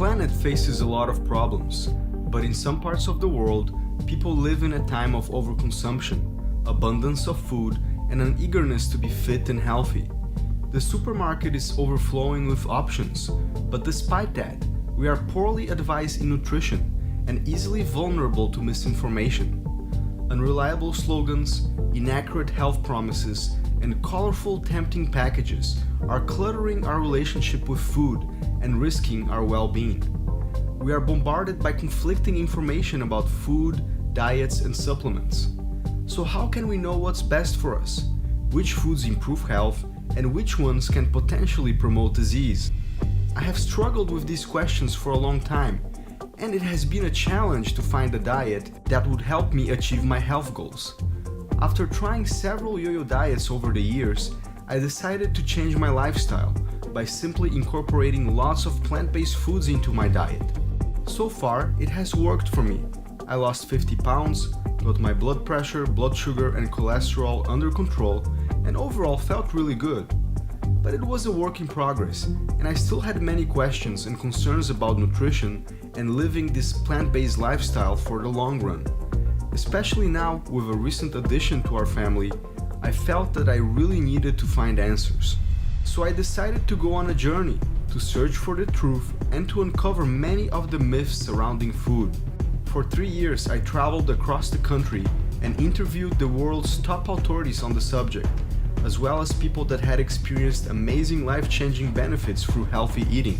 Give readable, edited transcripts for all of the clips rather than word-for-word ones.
planet faces a lot of problems, but in some parts of the world, people live in a time of overconsumption, abundance of food, and an eagerness to be fit and healthy. The supermarket is overflowing with options, but despite that, we are poorly advised in nutrition and easily vulnerable to misinformation. Unreliable slogans, inaccurate health promises, and colorful, tempting packages are cluttering our relationship with food and risking our well-being. We are bombarded by conflicting information about food, diets, and supplements. So how can we know what's best for us? Which foods improve health, and which ones can potentially promote disease? I have struggled with these questions for a long time, and it has been a challenge to find a diet that would help me achieve my health goals. After trying several yo-yo diets over the years, I decided to change my lifestyle by simply incorporating lots of plant-based foods into my diet. So far, it has worked for me. I lost 50 pounds, got my blood pressure, blood sugar, and cholesterol under control, and overall felt really good. But it was a work in progress, and I still had many questions and concerns about nutrition and living this plant-based lifestyle for the long run. Especially now, with a recent addition to our family, I felt that I really needed to find answers. So I decided to go on a journey to search for the truth and to uncover many of the myths surrounding food. For 3 years, I traveled across the country and interviewed the world's top authorities on the subject, as well as people that had experienced amazing life-changing benefits through healthy eating,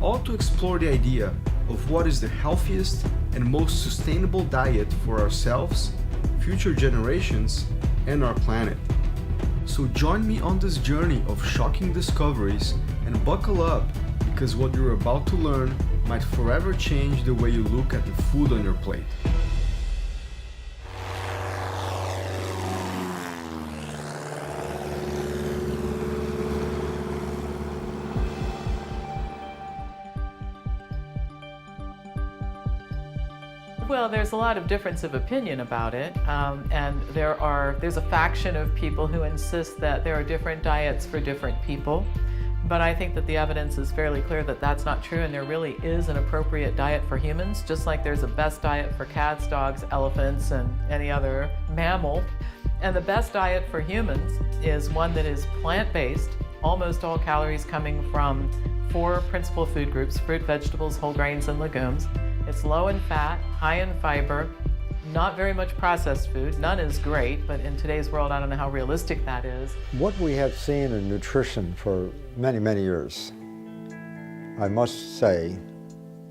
all to explore the idea of what is the healthiest and most sustainable diet for ourselves, future generations, and our planet. So join me on this journey of shocking discoveries and buckle up, because what you're about to learn might forever change the way you look at the food on your plate. Well, there's a lot of difference of opinion about it, and there's a faction of people who insist that there are different diets for different people. But I think that the evidence is fairly clear that that's not true, and there really is an appropriate diet for humans, just like there's a best diet for cats, dogs, elephants, and any other mammal. And the best diet for humans is one that is plant-based, almost all calories coming from 4 principal food groups: fruit, vegetables, whole grains, and legumes. It's low in fat, high in fiber, not very much processed food. None is great, but in today's world, I don't know how realistic that is. What we have seen in nutrition for many, many years, I must say,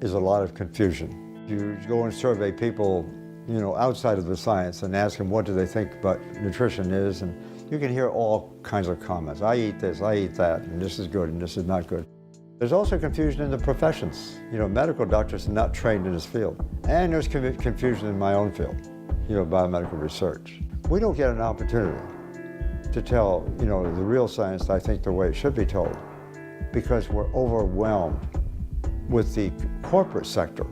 is a lot of confusion. You go and survey people, outside of the science and ask them what do they think about nutrition is, and you can hear all kinds of comments. I eat this, I eat that, and this is good, and this is not good. There's also confusion in the professions. Medical doctors are not trained in this field. And there's confusion in my own field, biomedical research. We don't get an opportunity to tell, the real science, I think, the way it should be told, because we're overwhelmed with the corporate sector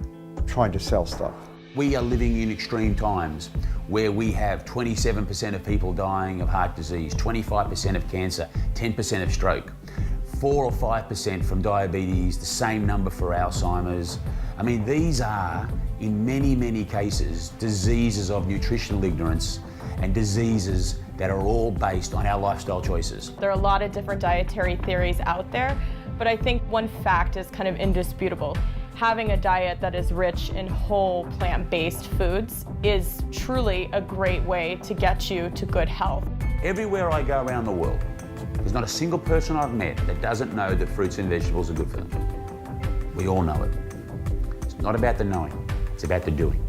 trying to sell stuff. We are living in extreme times where we have 27% of people dying of heart disease, 25% of cancer, 10% of stroke. 4 or 5% from diabetes, the same number for Alzheimer's. I mean, these are, in many, many cases, diseases of nutritional ignorance and diseases that are all based on our lifestyle choices. There are a lot of different dietary theories out there, but I think one fact is kind of indisputable. Having a diet that is rich in whole plant-based foods is truly a great way to get you to good health. Everywhere I go around the world, there's not a single person I've met that doesn't know that fruits and vegetables are good for them. We all know it. It's not about the knowing, it's about the doing.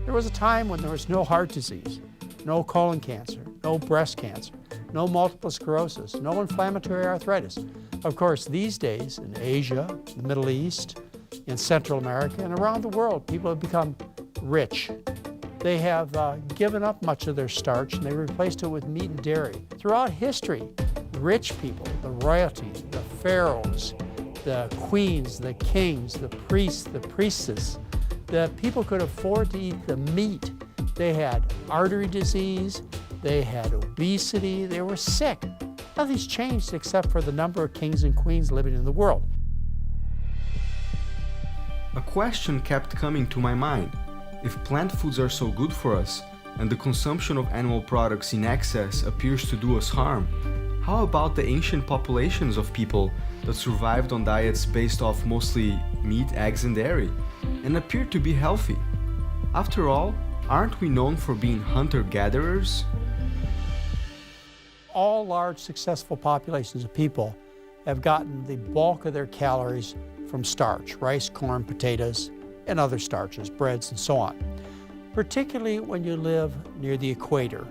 There was a time when there was no heart disease, no colon cancer, no breast cancer, no multiple sclerosis, no inflammatory arthritis. Of course, these days in Asia, the Middle East, in Central America, and around the world, people have become rich. They have given up much of their starch and they replaced it with meat and dairy. Throughout history, rich people, the royalty, the pharaohs, the queens, the kings, the priests, the priestesses, the people could afford to eat the meat. They had artery disease, they had obesity, they were sick. Nothing's changed except for the number of kings and queens living in the world. A question kept coming to my mind. If plant foods are so good for us, and the consumption of animal products in excess appears to do us harm, how about the ancient populations of people that survived on diets based off mostly meat, eggs, and dairy, and appeared to be healthy? After all, aren't we known for being hunter-gatherers? All large successful populations of people have gotten the bulk of their calories from starch, rice, corn, potatoes, and other starches, breads, and so on. Particularly when you live near the equator.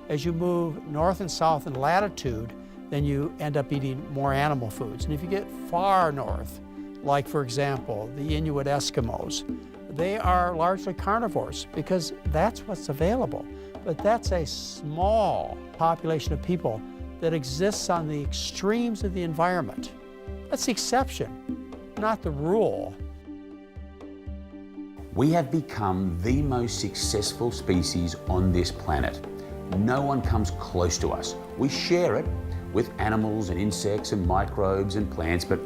As you move north and south in latitude, then you end up eating more animal foods. And if you get far north, like for example, the Inuit Eskimos, they are largely carnivores because that's what's available. But that's a small population of people that exists on the extremes of the environment. That's the exception, not the rule. We have become the most successful species on this planet. No one comes close to us. We share it with animals and insects and microbes and plants, but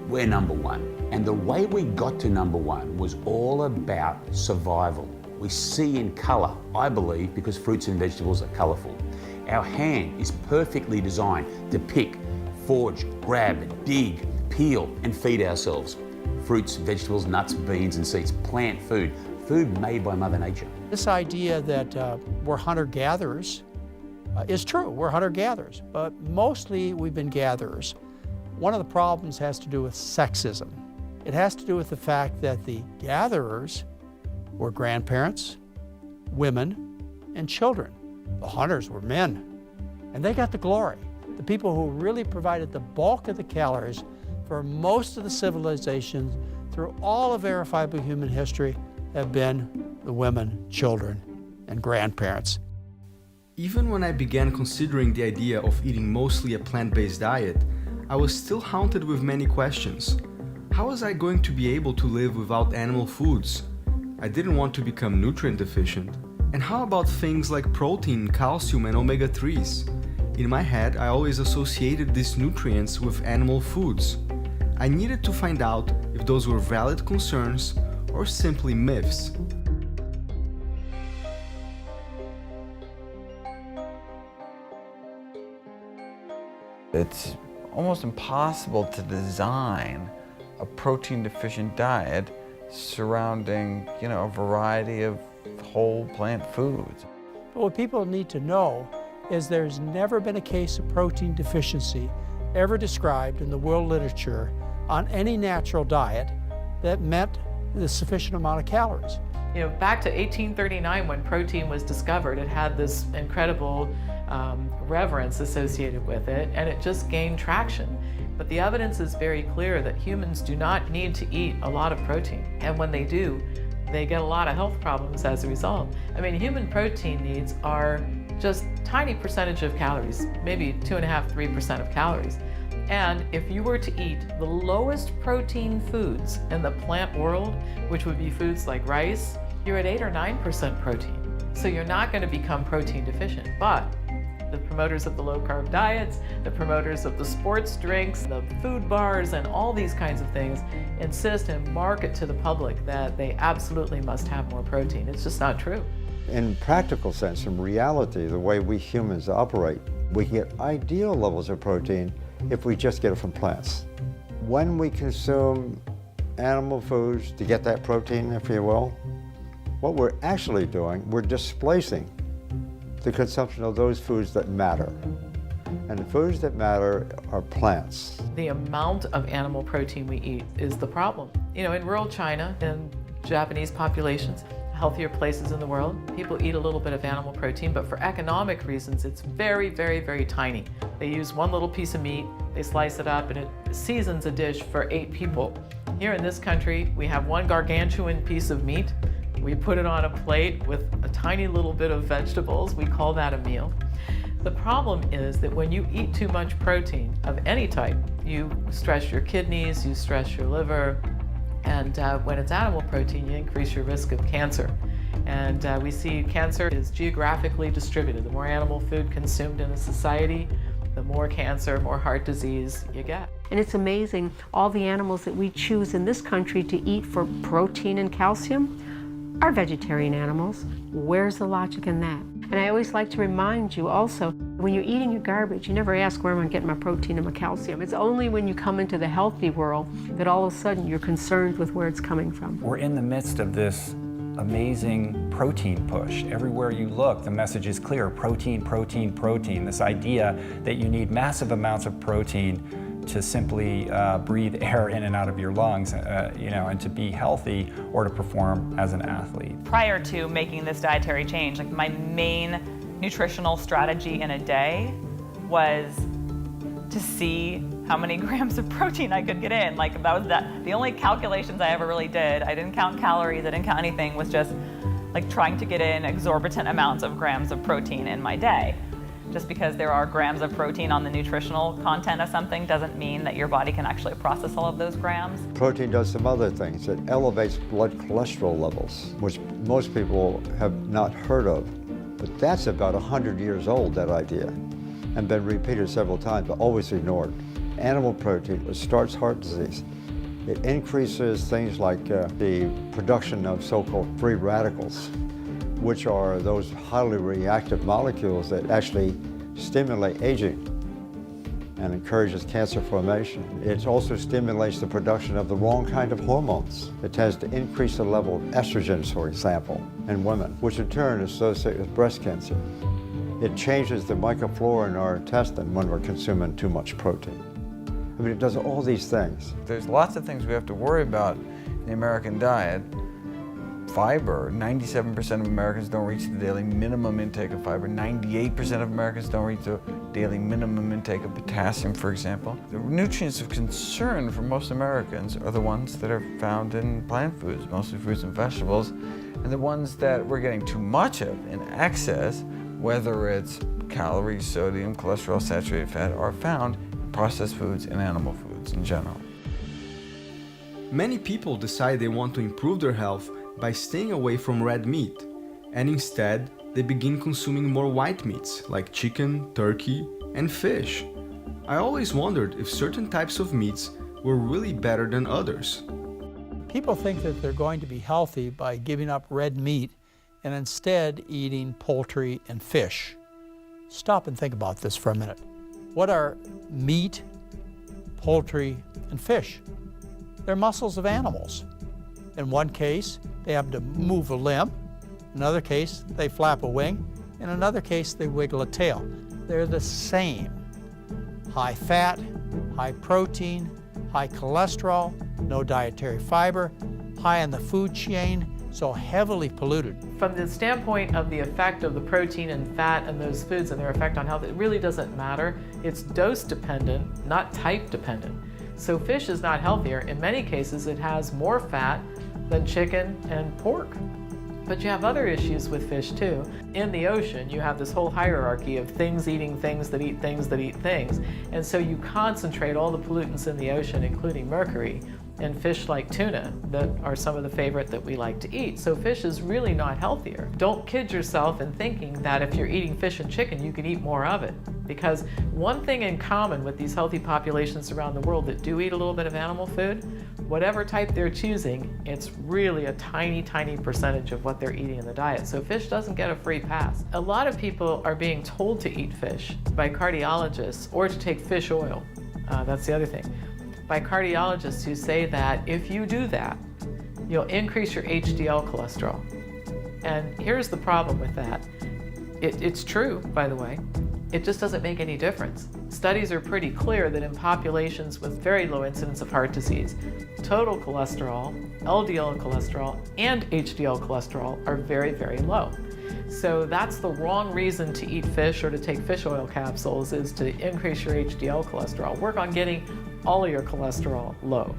we're number one. And the way we got to number one was all about survival. We see in colour, I believe, because fruits and vegetables are colourful. Our hand is perfectly designed to pick, forage, grab, dig, peel and feed ourselves. Fruits, vegetables, nuts, beans and seeds, plant food, food made by Mother Nature. This idea that we're hunter-gatherers is true. We're hunter-gatherers, but mostly we've been gatherers. One of the problems has to do with sexism. It has to do with the fact that the gatherers were grandparents, women, and children. The hunters were men, and they got the glory. The people who really provided the bulk of the calories for most of the civilizations through all of verifiable human history have been the women, children, and grandparents. Even when I began considering the idea of eating mostly a plant-based diet, I was still haunted with many questions. How was I going to be able to live without animal foods? I didn't want to become nutrient deficient. And how about things like protein, calcium, and omega-3s? In my head, I always associated these nutrients with animal foods. I needed to find out if those were valid concerns or simply myths. It's almost impossible to design a protein-deficient diet surrounding, a variety of whole plant foods. But what people need to know is there's never been a case of protein deficiency ever described in the world literature on any natural diet that met the sufficient amount of calories. Back to 1839 when protein was discovered, it had this incredible reverence associated with it, and it just gained traction. But the evidence is very clear that humans do not need to eat a lot of protein, and when they do, they get a lot of health problems as a result. Human protein needs are just tiny percentage of calories, maybe 2.5–3% of calories. And if you were to eat the lowest protein foods in the plant world, which would be foods like rice, you're at 8 or 9% protein. So you're not going to become protein deficient. But the promoters of the low-carb diets, the promoters of the sports drinks, the food bars, and all these kinds of things insist and market to the public that they absolutely must have more protein. It's just not true. In practical sense, in reality, the way we humans operate, we can get ideal levels of protein if we just get it from plants. When we consume animal foods to get that protein, if you will, what we're actually doing, we're displacing the consumption of those foods that matter. And the foods that matter are plants. The amount of animal protein we eat is the problem. In rural China, in Japanese populations, healthier places in the world, people eat a little bit of animal protein, but for economic reasons, it's very, very, very tiny. They use one little piece of meat, they slice it up, and it seasons a dish for 8 people. Here in this country, we have one gargantuan piece of meat. We put it on a plate with a tiny little bit of vegetables. We call that a meal. The problem is that when you eat too much protein of any type, you stress your kidneys, you stress your liver, and when it's animal protein, you increase your risk of cancer. And we see cancer is geographically distributed. The more animal food consumed in a society, the more cancer, more heart disease you get. And it's amazing, all the animals that we choose in this country to eat for protein and calcium are vegetarian animals. Where's the logic in that? And I always like to remind you also, when you're eating your garbage, you never ask where am I getting my protein and my calcium. It's only when you come into the healthy world that all of a sudden you're concerned with where it's coming from. We're in the midst of this amazing protein push. Everywhere you look, the message is clear: protein, protein, protein. This idea that you need massive amounts of protein to simply breathe air in and out of your lungs, and to be healthy or to perform as an athlete. Prior to making this dietary change, like my main nutritional strategy in a day was to see how many grams of protein I could get in. Like that was the only calculations I ever really did. I didn't count calories, I didn't count anything, was just like trying to get in exorbitant amounts of grams of protein in my day. Just because there are grams of protein on the nutritional content of something doesn't mean that your body can actually process all of those grams. Protein does some other things. It elevates blood cholesterol levels, which most people have not heard of. But that's about 100 years old, that idea, and been repeated several times, but always ignored. Animal protein starts heart disease. It increases things like the production of so-called free radicals, which are those highly reactive molecules that actually stimulate aging and encourages cancer formation. It also stimulates the production of the wrong kind of hormones. It tends to increase the level of estrogens, for example, in women, which in turn is associated with breast cancer. It changes the microflora in our intestine when we're consuming too much protein. I mean, it does all these things. There's lots of things we have to worry about in the American diet. Fiber, 97% of Americans don't reach the daily minimum intake of fiber. 98% of Americans don't reach the daily minimum intake of potassium, for example. The nutrients of concern for most Americans are the ones that are found in plant foods, mostly fruits and vegetables, and the ones that we're getting too much of in excess, whether it's calories, sodium, cholesterol, saturated fat, are found in processed foods and animal foods in general. Many people decide they want to improve their health by staying away from red meat, and instead they begin consuming more white meats like chicken, turkey, and fish. I always wondered if certain types of meats were really better than others. People think that they're going to be healthy by giving up red meat and instead eating poultry and fish. Stop and think about this for a minute. What are meat, poultry, and fish? They're muscles of animals. In one case, they have to move a limb. In another case, they flap a wing. In another case, they wiggle a tail. They're the same. High fat, high protein, high cholesterol, no dietary fiber, high in the food chain, so heavily polluted. From the standpoint of the effect of the protein and fat and those foods and their effect on health, it really doesn't matter. It's dose dependent, not type dependent. So fish is not healthier. In many cases, it has more fat than chicken and pork. But you have other issues with fish too. In the ocean, you have this whole hierarchy of things eating things that eat things that eat things. And so you concentrate all the pollutants in the ocean, including mercury, in fish like tuna that are some of the favorite that we like to eat. So fish is really not healthier. Don't kid yourself in thinking that if you're eating fish and chicken, you can eat more of it. Because one thing in common with these healthy populations around the world that do eat a little bit of animal food, whatever type they're choosing, it's really a tiny, tiny percentage of what they're eating in the diet. So fish doesn't get a free pass. A lot of people are being told to eat fish by cardiologists or to take fish oil. That's the other thing. By cardiologists who say that if you do that, you'll increase your HDL cholesterol. And here's the problem with that. It's true, by the way. It just doesn't make any difference. Studies are pretty clear that in populations with very low incidence of heart disease, total cholesterol, LDL cholesterol, and HDL cholesterol are very, very low. So that's the wrong reason to eat fish or to take fish oil capsules, is to increase your HDL cholesterol. Work on getting all of your cholesterol low.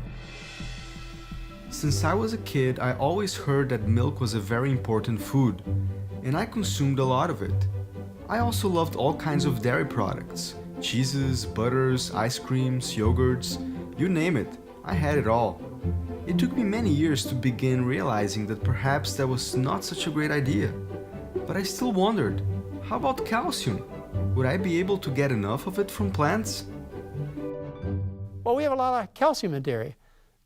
Since I was a kid, I always heard that milk was a very important food, and I consumed a lot of it. I also loved all kinds of dairy products: cheeses, butters, ice creams, yogurts, you name it, I had it all. It took me many years to begin realizing that perhaps that was not such a great idea. But I still wondered, how about calcium? would I be able to get enough of it from plants? Well, we have a lot of calcium in dairy,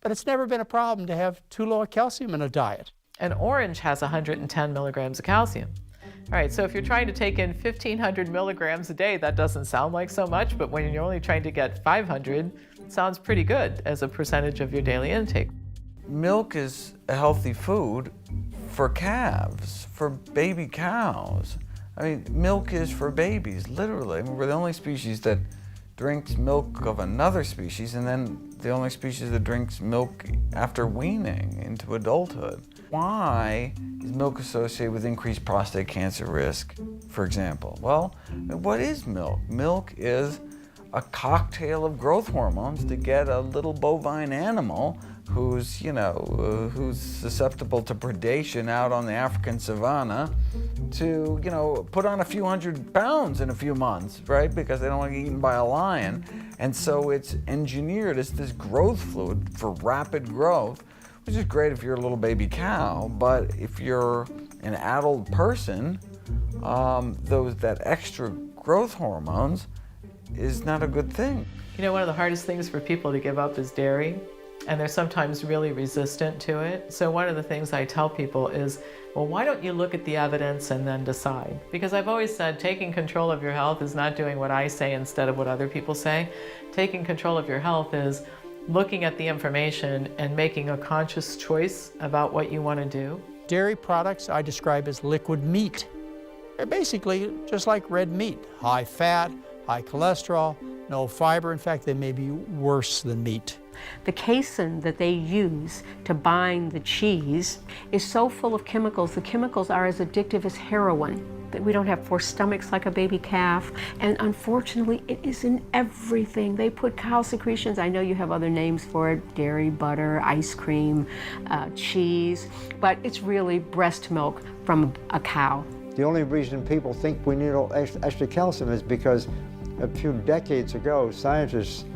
but it's never been a problem to have too low a calcium in a diet. An orange has 110 milligrams of calcium. All right, so if you're trying to take in 1,500 milligrams a day, that doesn't sound like so much, but when you're only trying to get 500, it sounds pretty good as a percentage of your daily intake. Milk is a healthy food for calves, for baby cows. I mean, milk is for babies, literally. I mean, we're the only species that drinks milk of another species, and then the only species that drinks milk after weaning into adulthood. Why is milk associated with increased prostate cancer risk, for example? Well, what is milk? Milk is a cocktail of growth hormones to get a little bovine animal who's susceptible to predation out on the African savanna to, put on a few hundred pounds in a few months, right? Because they don't want to get eaten by a lion. And so it's engineered as this growth fluid for rapid growth, which is great if you're a little baby cow, but if you're an adult person, that extra growth hormones is not a good thing. One of the hardest things for people to give up is dairy, and they're sometimes really resistant to it. So one of the things I tell people is, well, why don't you look at the evidence and then decide? Because I've always said taking control of your health is not doing what I say instead of what other people say. Taking control of your health is looking at the information and making a conscious choice about what you want to do. Dairy products I describe as liquid meat. They're basically just like red meat, high fat, high cholesterol, no fiber. In fact, they may be worse than meat. The casein that they use to bind the cheese is so full of chemicals. The chemicals are as addictive as heroin. That we don't have four stomachs like a baby calf. And unfortunately, it is in everything. They put cow secretions. I know you have other names for it, dairy, butter, ice cream, cheese, but it's really breast milk from a cow. The only reason people think we need extra calcium is because a few decades ago, scientists,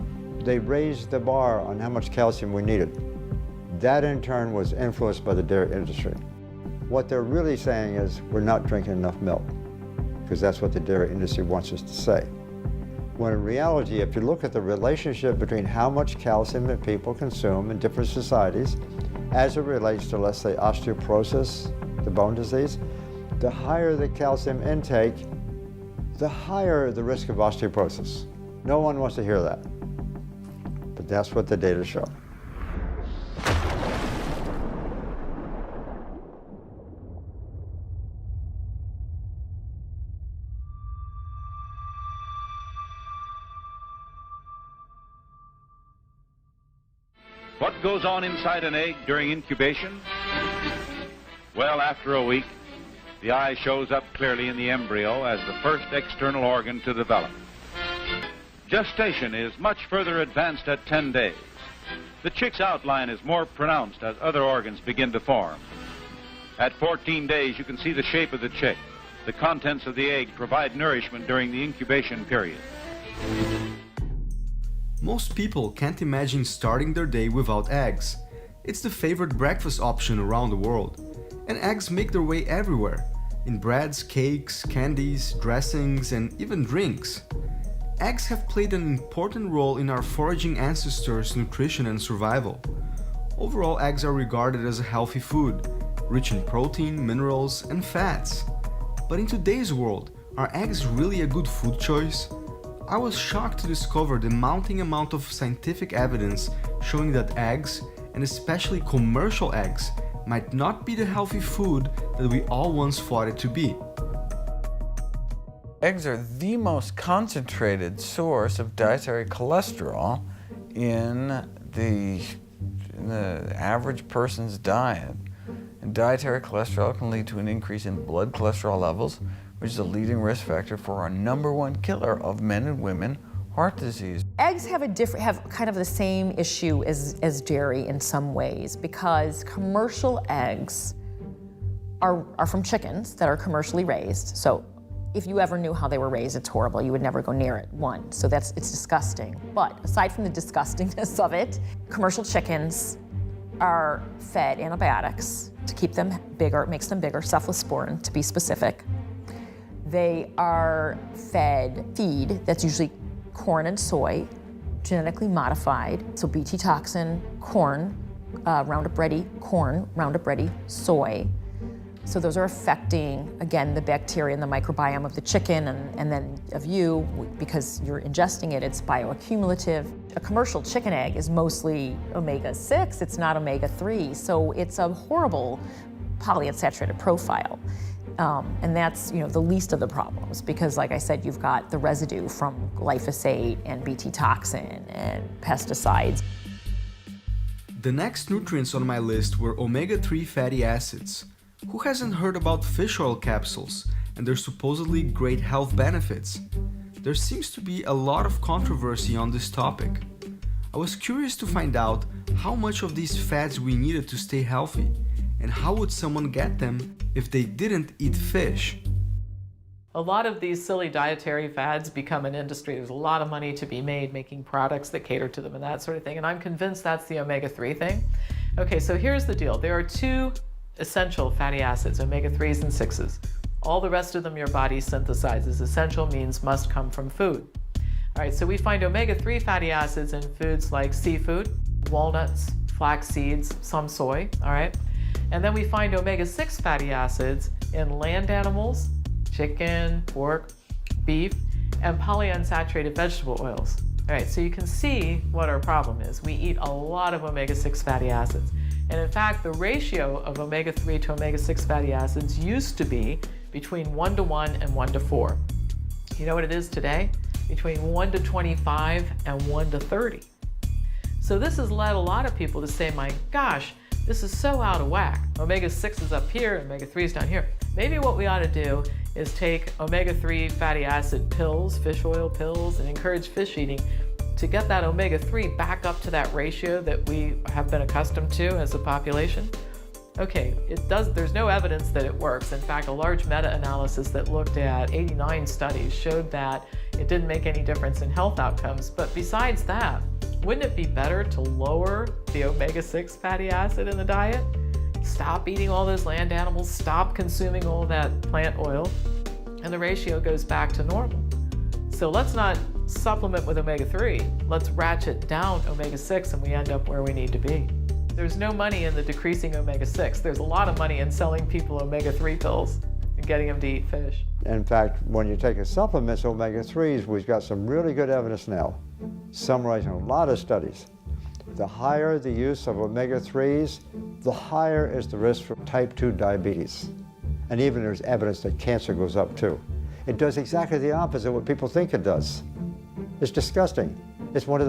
they raised the bar on how much calcium we needed. That in turn was influenced by the dairy industry. What they're really saying is we're not drinking enough milk, because that's what the dairy industry wants us to say. When in reality, if you look at the relationship between how much calcium that people consume in different societies as it relates to, let's say, osteoporosis, the bone disease, the higher the calcium intake, the higher the risk of osteoporosis. No one wants to hear that, but that's what the data show. What goes on inside an egg during incubation? Well, after a week, the eye shows up clearly in the embryo as the first external organ to develop. Gestation is much further advanced at 10 days. The chick's outline is more pronounced as other organs begin to form. At 14 days, you can see the shape of the chick. The contents of the egg provide nourishment during the incubation period. Most people can't imagine starting their day without eggs. It's the favorite breakfast option around the world. And eggs make their way everywhere, in breads, cakes, candies, dressings, and even drinks. Eggs have played an important role in our foraging ancestors' nutrition and survival. Overall, eggs are regarded as a healthy food, rich in protein, minerals, and fats. But in today's world, are eggs really a good food choice? I was shocked to discover the mounting amount of scientific evidence showing that eggs, and especially commercial eggs, might not be the healthy food that we all once thought it to be. Eggs are the most concentrated source of dietary cholesterol in the average person's diet. And dietary cholesterol can lead to an increase in blood cholesterol levels, which is a leading risk factor for our #1 killer of men and women, heart disease. Eggs have kind of the same issue as dairy in some ways, because commercial eggs are from chickens that are commercially raised. So if you ever knew how they were raised, it's horrible. You would never go near it, one. So it's disgusting. But aside from the disgustingness of it, commercial chickens are fed antibiotics to keep them bigger. It makes them bigger, cephalosporin to be specific. They are fed feed that's usually corn and soy, genetically modified. So Bt toxin, corn, Roundup Ready corn, Roundup Ready soy. So those are affecting, again, the bacteria and the microbiome of the chicken and then of you, because you're ingesting it, it's bioaccumulative. A commercial chicken egg is mostly omega-6, it's not omega-3, so it's a horrible polyunsaturated profile. And that's, the least of the problems, because like I said, you've got the residue from glyphosate and Bt toxin and pesticides. The next nutrients on my list were omega-3 fatty acids. Who hasn't heard about fish oil capsules and their supposedly great health benefits? There seems to be a lot of controversy on this topic. I was curious to find out how much of these fats we needed to stay healthy, and how would someone get them if they didn't eat fish? A lot of these silly dietary fads become an industry. There's a lot of money to be made making products that cater to them and that sort of thing, and I'm convinced that's the omega-3 thing. Okay, so here's the deal. There are two essential fatty acids, omega-3s and 6s. All the rest of them your body synthesizes. Essential means must come from food. All right, so we find omega-3 fatty acids in foods like seafood, walnuts, flax seeds, some soy, all right? And then we find omega-6 fatty acids in land animals, chicken, pork, beef, and polyunsaturated vegetable oils. All right, so you can see what our problem is. We eat a lot of omega-6 fatty acids. And in fact, the ratio of omega-3 to omega-6 fatty acids used to be between 1:1 and 1:4. You know what it is today? Between 1:25 and 1:30. So this has led a lot of people to say, my gosh, this is so out of whack. Omega-6 is up here, omega-3 is down here. Maybe what we ought to do is take omega-3 fatty acid pills, fish oil pills, and encourage fish eating to get that omega-3 back up to that ratio that we have been accustomed to as a population. Okay, there's no evidence that it works. In fact, a large meta-analysis that looked at 89 studies showed that it didn't make any difference in health outcomes. But besides that, wouldn't it be better to lower the omega-6 fatty acid in the diet? Stop eating all those land animals, stop consuming all that plant oil, and the ratio goes back to normal. So let's not supplement with omega-3, let's ratchet down omega-6 and we end up where we need to be. There's no money in the decreasing omega-6. There's a lot of money in selling people omega-3 pills and getting them to eat fish. In fact, when you take a supplement, omega-3s, we've got some really good evidence now, summarizing a lot of studies. The higher the use of omega-3s, the higher is the risk for type 2 diabetes. And even there's evidence that cancer goes up too. It does exactly the opposite of what people think it does. It's disgusting. It's one of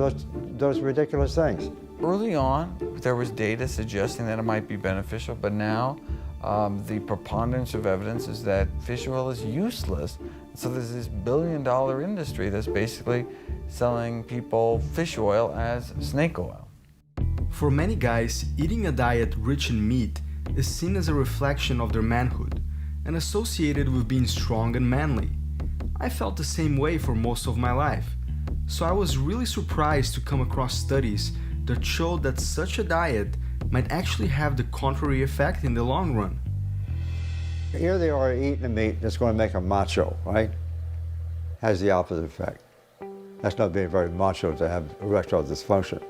those ridiculous things. Early on, there was data suggesting that it might be beneficial, but now the preponderance of evidence is that fish oil is useless. So there's this billion-dollar industry that's basically selling people fish oil as snake oil. For many guys, eating a diet rich in meat is seen as a reflection of their manhood and associated with being strong and manly. I felt the same way for most of my life, so I was really surprised to come across studies that showed that such a diet might actually have the contrary effect in the long run. Here they are eating a meat that's going to make them macho, right? Has the opposite effect. That's not being very macho to have erectile dysfunction.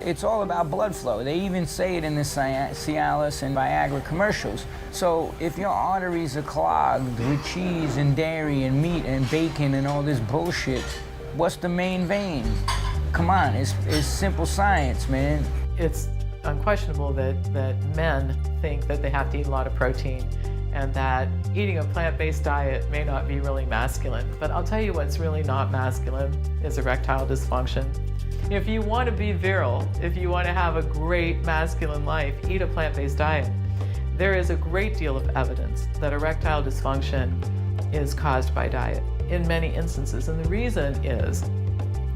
It's all about blood flow. They even say it in the Cialis and Viagra commercials. So if your arteries are clogged with cheese and dairy and meat and bacon and all this bullshit, what's the main vein? Come on, it's simple science, man. It's unquestionable that men think that they have to eat a lot of protein and that eating a plant-based diet may not be really masculine. But I'll tell you what's really not masculine is erectile dysfunction. If you want to be virile, if you want to have a great masculine life, eat a plant-based diet. There is a great deal of evidence that erectile dysfunction is caused by diet in many instances. And the reason is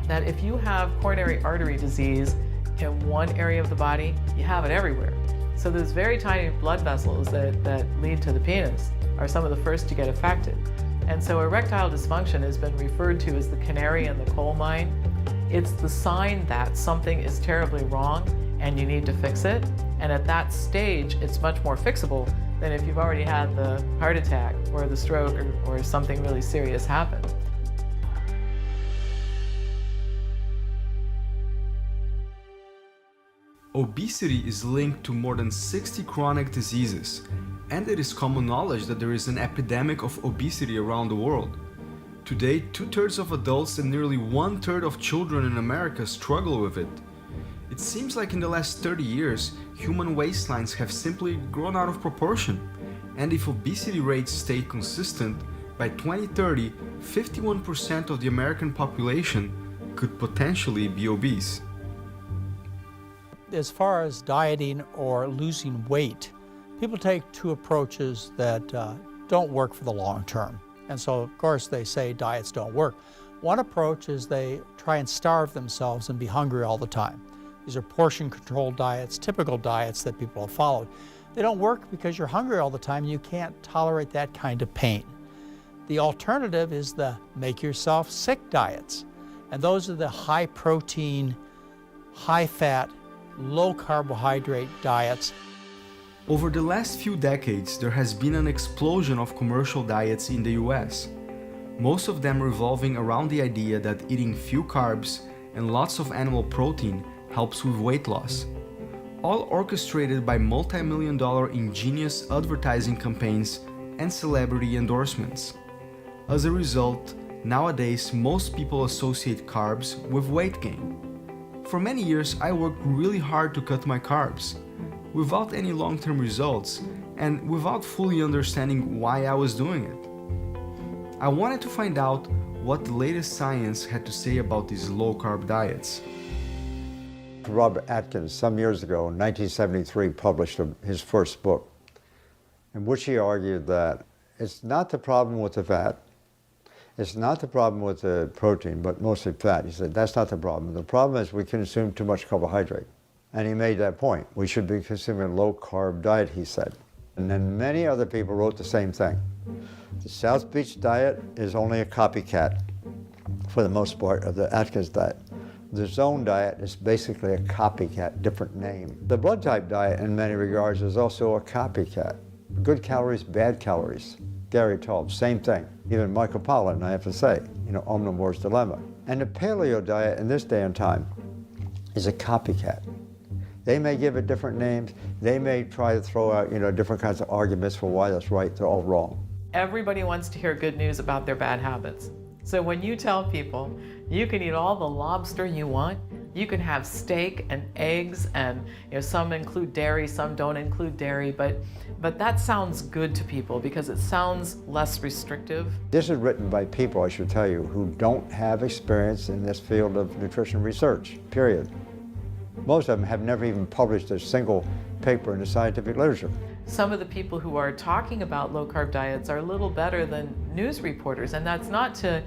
that if you have coronary artery disease in one area of the body, you have it everywhere. So those very tiny blood vessels that lead to the penis are some of the first to get affected. And so erectile dysfunction has been referred to as the canary in the coal mine. It's the sign that something is terribly wrong and you need to fix it. And at that stage, it's much more fixable than if you've already had the heart attack or the stroke or something really serious happen. Obesity is linked to more than 60 chronic diseases, and it is common knowledge that there is an epidemic of obesity around the world. Today, 2/3 of adults and nearly 1/3 of children in America struggle with it. It seems like in the last 30 years, human waistlines have simply grown out of proportion, and if obesity rates stay consistent, by 2030, 51% of the American population could potentially be obese. As far as dieting or losing weight, people take two approaches that don't work for the long term. And so, of course, they say diets don't work. One approach is they try and starve themselves and be hungry all the time. These are portion-controlled diets, typical diets that people have followed. They don't work because you're hungry all the time and you can't tolerate that kind of pain. The alternative is the make-yourself-sick diets. And those are the high-protein, high-fat, low-carbohydrate diets. Over the last few decades, there has been an explosion of commercial diets in the US, most of them revolving around the idea that eating few carbs and lots of animal protein helps with weight loss, all orchestrated by multi-million-dollar ingenious advertising campaigns and celebrity endorsements. As a result, nowadays most people associate carbs with weight gain. For many years, I worked really hard to cut my carbs, without any long-term results and without fully understanding why I was doing it. I wanted to find out what the latest science had to say about these low-carb diets. Robert Atkins, some years ago, in 1973, published his first book, in which he argued that it's not the problem with the fat, it's not the problem with the protein, but mostly fat. He said, that's not the problem. The problem is we consume too much carbohydrate. And he made that point. We should be consuming a low-carb diet, he said. And then many other people wrote the same thing. The South Beach diet is only a copycat, for the most part, of the Atkins diet. The Zone diet is basically a copycat, different name. The blood type diet, in many regards, is also a copycat. Good calories, bad calories. Gary Taub, same thing. Even Michael Pollan, I have to say, Omnivore's Dilemma. And the paleo diet in this day and time is a copycat. They may give it different names. They may try to throw out, different kinds of arguments for why that's right. They're all wrong. Everybody wants to hear good news about their bad habits. So when you tell people you can eat all the lobster you want, you can have steak and eggs, and some include dairy, some don't include dairy, but that sounds good to people because it sounds less restrictive. This is written by people, I should tell you, who don't have experience in this field of nutrition research, period. Most of them have never even published a single paper in the scientific literature. Some of the people who are talking about low-carb diets are a little better than news reporters, and that's not to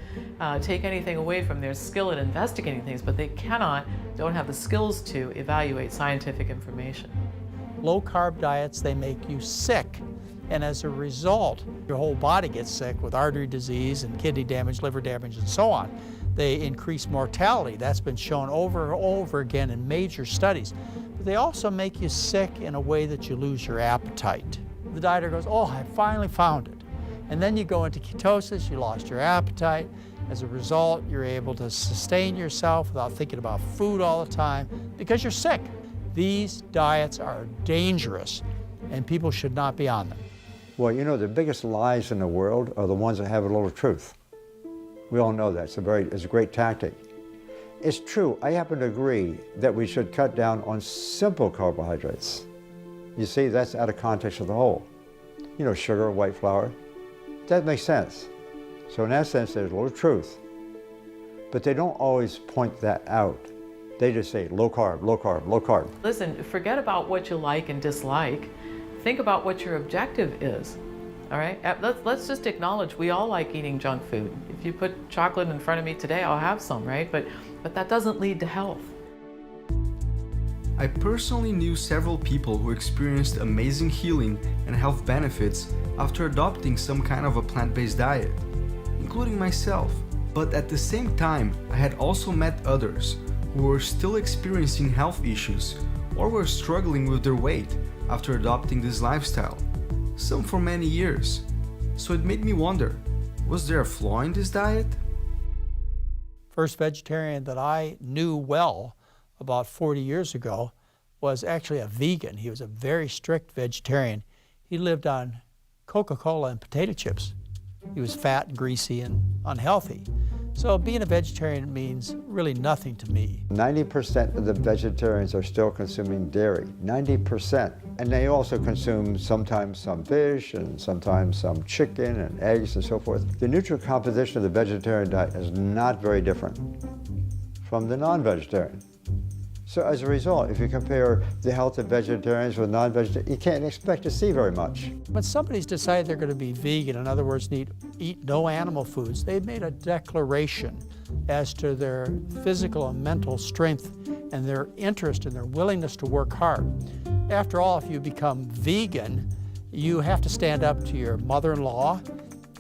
take anything away from their skill at investigating things, but they don't have the skills to evaluate scientific information. Low-carb diets, they make you sick, and as a result, your whole body gets sick with artery disease and kidney damage, liver damage, and so on. They increase mortality. That's been shown over and over again in major studies. But they also make you sick in a way that you lose your appetite. The dieter goes, oh, I finally found it. And then you go into ketosis, you lost your appetite. As a result, you're able to sustain yourself without thinking about food all the time because you're sick. These diets are dangerous, and people should not be on them. Well, the biggest lies in the world are the ones that have a little truth. We all know that. It's a great tactic. It's true. I happen to agree that we should cut down on simple carbohydrates. You see, that's out of context of the whole. Sugar, white flour. That makes sense. So in that sense, there's a little truth. But they don't always point that out. They just say low carb, low carb, low carb. Listen, forget about what you like and dislike. Think about what your objective is. All right, let's just acknowledge we all like eating junk food. If you put chocolate in front of me today, I'll have some, right? But that doesn't lead to health. I personally knew several people who experienced amazing healing and health benefits after adopting some kind of a plant-based diet, including myself. But at the same time, I had also met others who were still experiencing health issues or were struggling with their weight after adopting this lifestyle. some for many years. So it made me wonder, was there a flaw in this diet? First vegetarian that I knew well about 40 years ago was actually a vegan. He was a very strict vegetarian. He lived on Coca-Cola and potato chips. He was fat and greasy and unhealthy. So being a vegetarian means really nothing to me. 90% of the vegetarians are still consuming dairy, 90%. And they also consume sometimes some fish and sometimes some chicken and eggs and so forth. The nutrient composition of the vegetarian diet is not very different from the non-vegetarian. So as a result, if you compare the health of vegetarians with non-vegetarians, you can't expect to see very much. When somebody's decided they're going to be vegan, in other words, eat no animal foods, they've made a declaration as to their physical and mental strength and their interest and their willingness to work hard. After all, if you become vegan, you have to stand up to your mother-in-law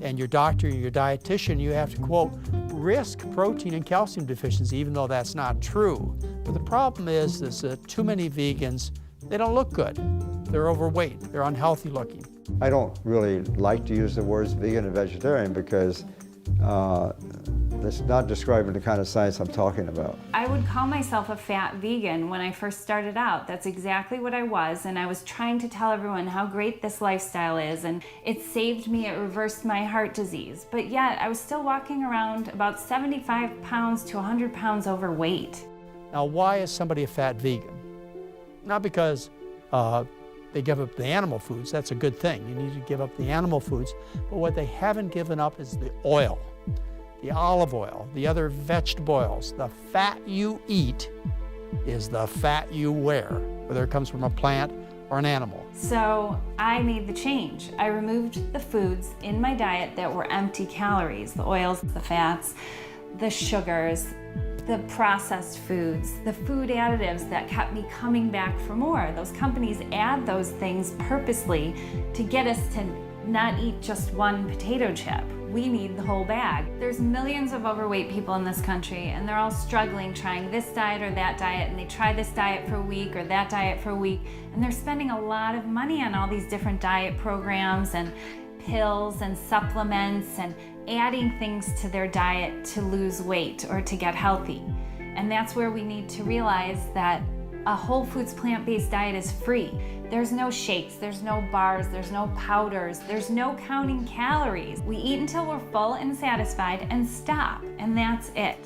and your doctor and your dietitian. You have to, quote, risk protein and calcium deficiency, even though that's not true. But the problem is that too many vegans, they don't look good. They're overweight, they're unhealthy looking. I don't really like to use the words vegan and vegetarian because it's not describing the kind of science I'm talking about. I would call myself a fat vegan when I first started out. That's exactly what I was, and I was trying to tell everyone how great this lifestyle is, and it saved me, it reversed my heart disease. But yet, I was still walking around about 75 pounds to 100 pounds overweight. Now, why is somebody a fat vegan? Not because they give up the animal foods. That's a good thing. You need to give up the animal foods. But what they haven't given up is the oil, the olive oil, the other vegetable oils. The fat you eat is the fat you wear, whether it comes from a plant or an animal. So I made the change. I removed the foods in my diet that were empty calories, the oils, the fats, the sugars, the processed foods, the food additives that kept me coming back for more. Those companies add those things purposely to get us to not eat just one potato chip. We need the whole bag. There's millions of overweight people in this country, and they're all struggling trying this diet or that diet, and they try this diet for a week or that diet for a week, and they're spending a lot of money on all these different diet programs and pills and supplements and adding things to their diet to lose weight or to get healthy. And that's where we need to realize that a whole foods plant-based diet is free. There's no shakes, there's no bars, there's no powders, there's no counting calories. We eat until we're full and satisfied and stop, and that's it.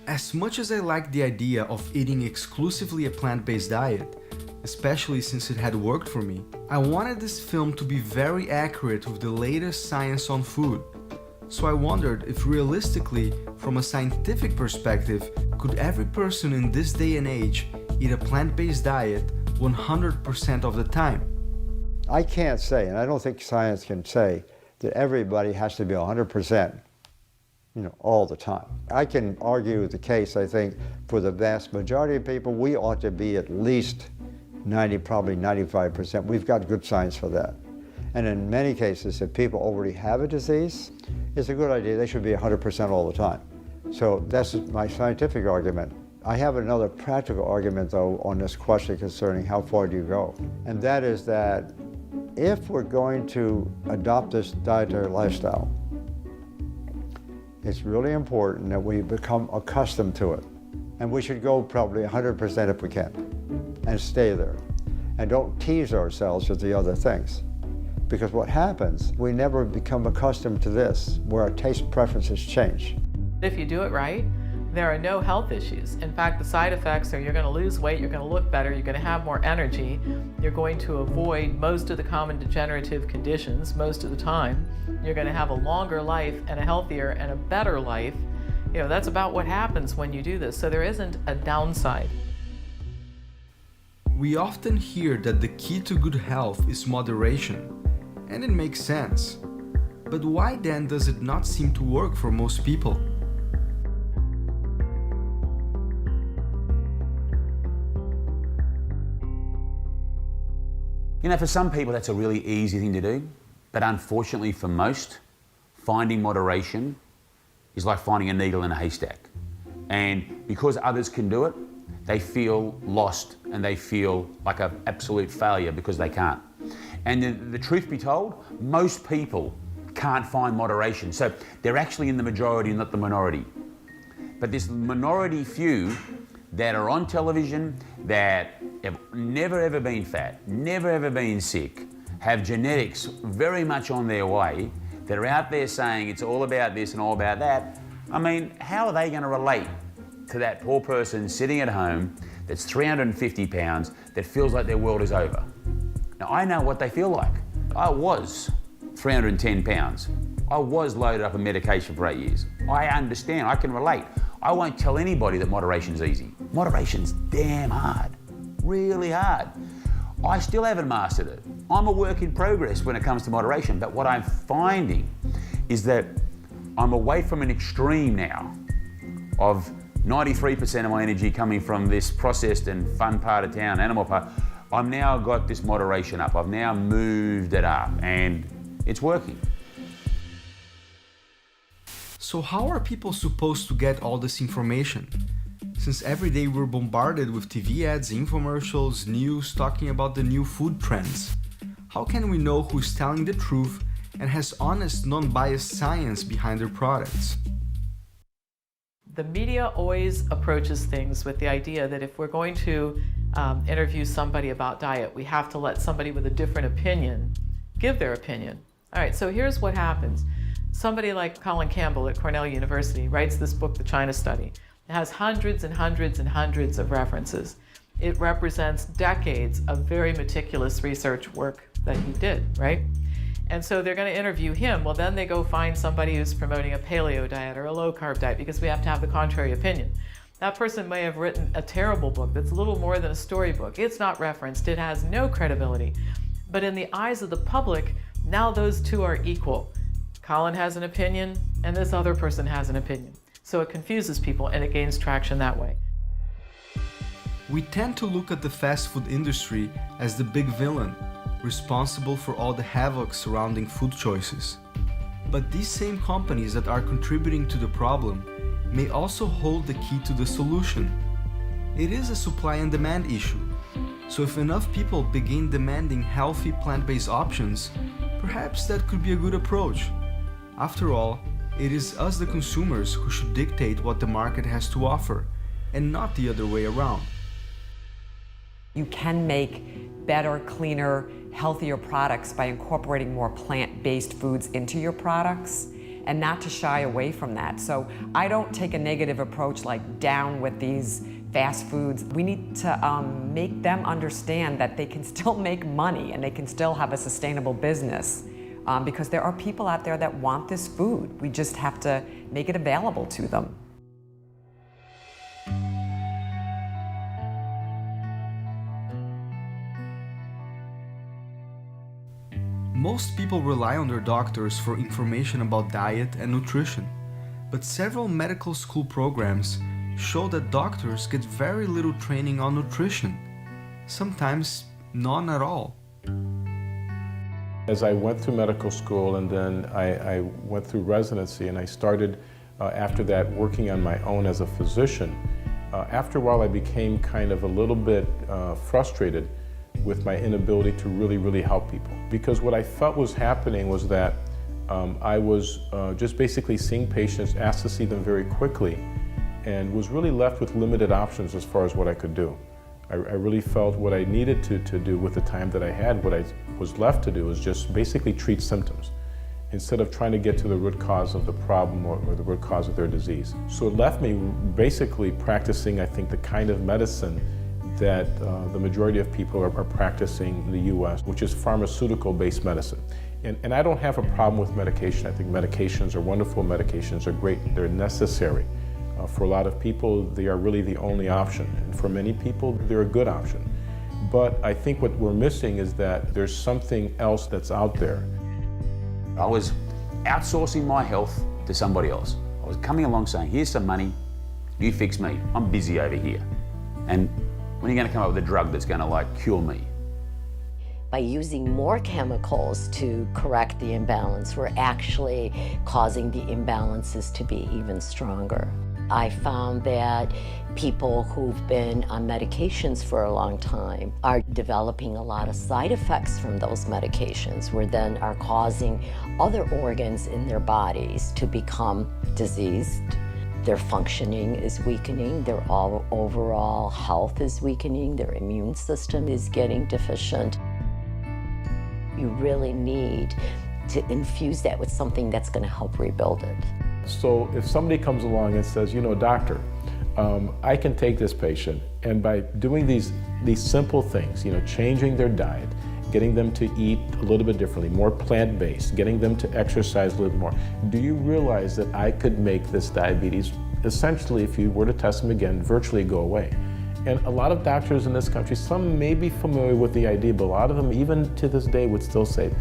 As much as I like the idea of eating exclusively a plant-based diet, especially since it had worked for me, I wanted this film to be very accurate with the latest science on food. So I wondered if realistically, from a scientific perspective, could every person in this day and age eat a plant-based diet 100% of the time? I can't say, and I don't think science can say, that everybody has to be 100%, all the time. I can argue the case, I think, for the vast majority of people, we ought to be at least 90, probably 95%. We've got good science for that. And in many cases, if people already have a disease, it's a good idea. They should be 100% all the time. So that's my scientific argument. I have another practical argument, though, on this question concerning how far do you go. And that is that if we're going to adopt this dietary lifestyle, it's really important that we become accustomed to it. And we should go probably 100% if we can, and stay there. And don't tease ourselves with the other things. Because what happens, we never become accustomed to this, where our taste preferences change. If you do it right, there are no health issues. In fact, the side effects are you're going to lose weight, you're going to look better, you're going to have more energy, you're going to avoid most of the common degenerative conditions most of the time, you're going to have a longer life and a healthier and a better life. That's about what happens when you do this, so there isn't a downside. We often hear that the key to good health is moderation, and it makes sense. But why then does it not seem to work for most people? For some people that's a really easy thing to do, but unfortunately for most, finding moderation is like finding a needle in a haystack. And because others can do it, they feel lost and they feel like an absolute failure because they can't. And the truth be told, most people can't find moderation. So they're actually in the majority, not the minority. But this minority few that are on television, that have never ever been fat, never ever been sick, have genetics very much on their way, that are out there saying it's all about this and all about that, I mean, how are they going to relate to that poor person sitting at home that's 350 pounds that feels like their world is over? Now, I know what they feel like. I was 310 pounds. I was loaded up on medication for 8 years. I understand, I can relate. I won't tell anybody that moderation's easy. Moderation's damn hard, really hard. I still haven't mastered it. I'm a work in progress when it comes to moderation, but what I'm finding is that I'm away from an extreme now of 93% of my energy coming from this processed and fun part of town, animal part. I've now got this moderation up. I've now moved it up and it's working. So how are people supposed to get all this information? Since every day we're bombarded with TV ads, infomercials, news talking about the new food trends. How can we know who's telling the truth and has honest, non-biased science behind their products? The media always approaches things with the idea that if we're going to interview somebody about diet, we have to let somebody with a different opinion give their opinion. All right, so here's what happens. Somebody like Colin Campbell at Cornell University writes this book, The China Study. It has hundreds and hundreds and hundreds of references. It represents decades of very meticulous research work that he did, right? And so they're going to interview him. Well, then they go find somebody who's promoting a paleo diet or a low-carb diet because we have to have the contrary opinion. That person may have written a terrible book that's a little more than a storybook. It's not referenced. It has no credibility. But in the eyes of the public, now those two are equal. Colin has an opinion, and this other person has an opinion. So it confuses people, and it gains traction that way. We tend to look at the fast food industry as the big villain, responsible for all the havoc surrounding food choices. But these same companies that are contributing to the problem may also hold the key to the solution. It is a supply and demand issue. So if enough people begin demanding healthy plant-based options, perhaps that could be a good approach. After all, it is us, the consumers, who should dictate what the market has to offer, and not the other way around. You can make better, cleaner, healthier products by incorporating more plant-based foods into your products, and not to shy away from that. So I don't take a negative approach like down with these fast foods. We need to make them understand that they can still make money and they can still have a sustainable business. Because there are people out there that want this food. We just have to make it available to them. Most people rely on their doctors for information about diet and nutrition, but several medical school programs show that doctors get very little training on nutrition, sometimes none at all. As I went through medical school and then I went through residency and I started after that working on my own as a physician, after a while I became kind of a little bit frustrated with my inability to really help people. Because what I felt was happening was that I was just basically seeing patients, asked to see them very quickly, and was really left with limited options as far as what I could do. I really felt what I needed to do with the time that I had, what I was left to do was just basically treat symptoms instead of trying to get to the root cause of the problem or the root cause of their disease. So it left me basically practicing, I think, the kind of medicine that the majority of people are practicing in the US, which is pharmaceutical-based medicine. And I don't have a problem with medication. I think medications are wonderful, medications are great, they're necessary. For a lot of people, they are really the only option. And for many people, they're a good option. But I think what we're missing is that there's something else that's out there. I was outsourcing my health to somebody else. I was coming along saying, here's some money, you fix me. I'm busy over here. And when are you going to come up with a drug that's going to cure me? By using more chemicals to correct the imbalance, we're actually causing the imbalances to be even stronger. I found that people who've been on medications for a long time are developing a lot of side effects from those medications, where then are causing other organs in their bodies to become diseased. Their functioning is weakening, their overall health is weakening, their immune system is getting deficient. You really need to infuse that with something that's going to help rebuild it. So if somebody comes along and says, you know, doctor, I can take this patient, and by doing these simple things, you know, changing their diet, getting them to eat a little bit differently, more plant-based, getting them to exercise a little more, do you realize that I could make this diabetes, essentially, if you were to test them again, virtually go away? And a lot of doctors in this country, some may be familiar with the idea, but a lot of them, even to this day, would still say,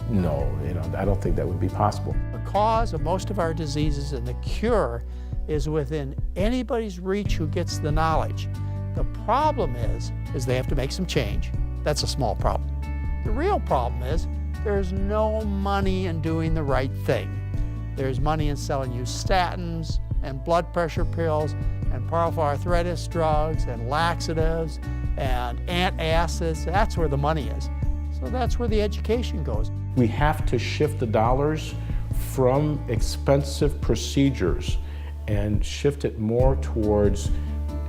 no, you know, I don't think that would be possible. The cause of most of our diseases and the cure is within anybody's reach who gets the knowledge. The problem is they have to make some change. That's a small problem. The real problem is there's no money in doing the right thing. There's money in selling you statins and blood pressure pills and powerful arthritis drugs and laxatives and antacids. That's where the money is. So that's where the education goes. We have to shift the dollars from expensive procedures and shift it more towards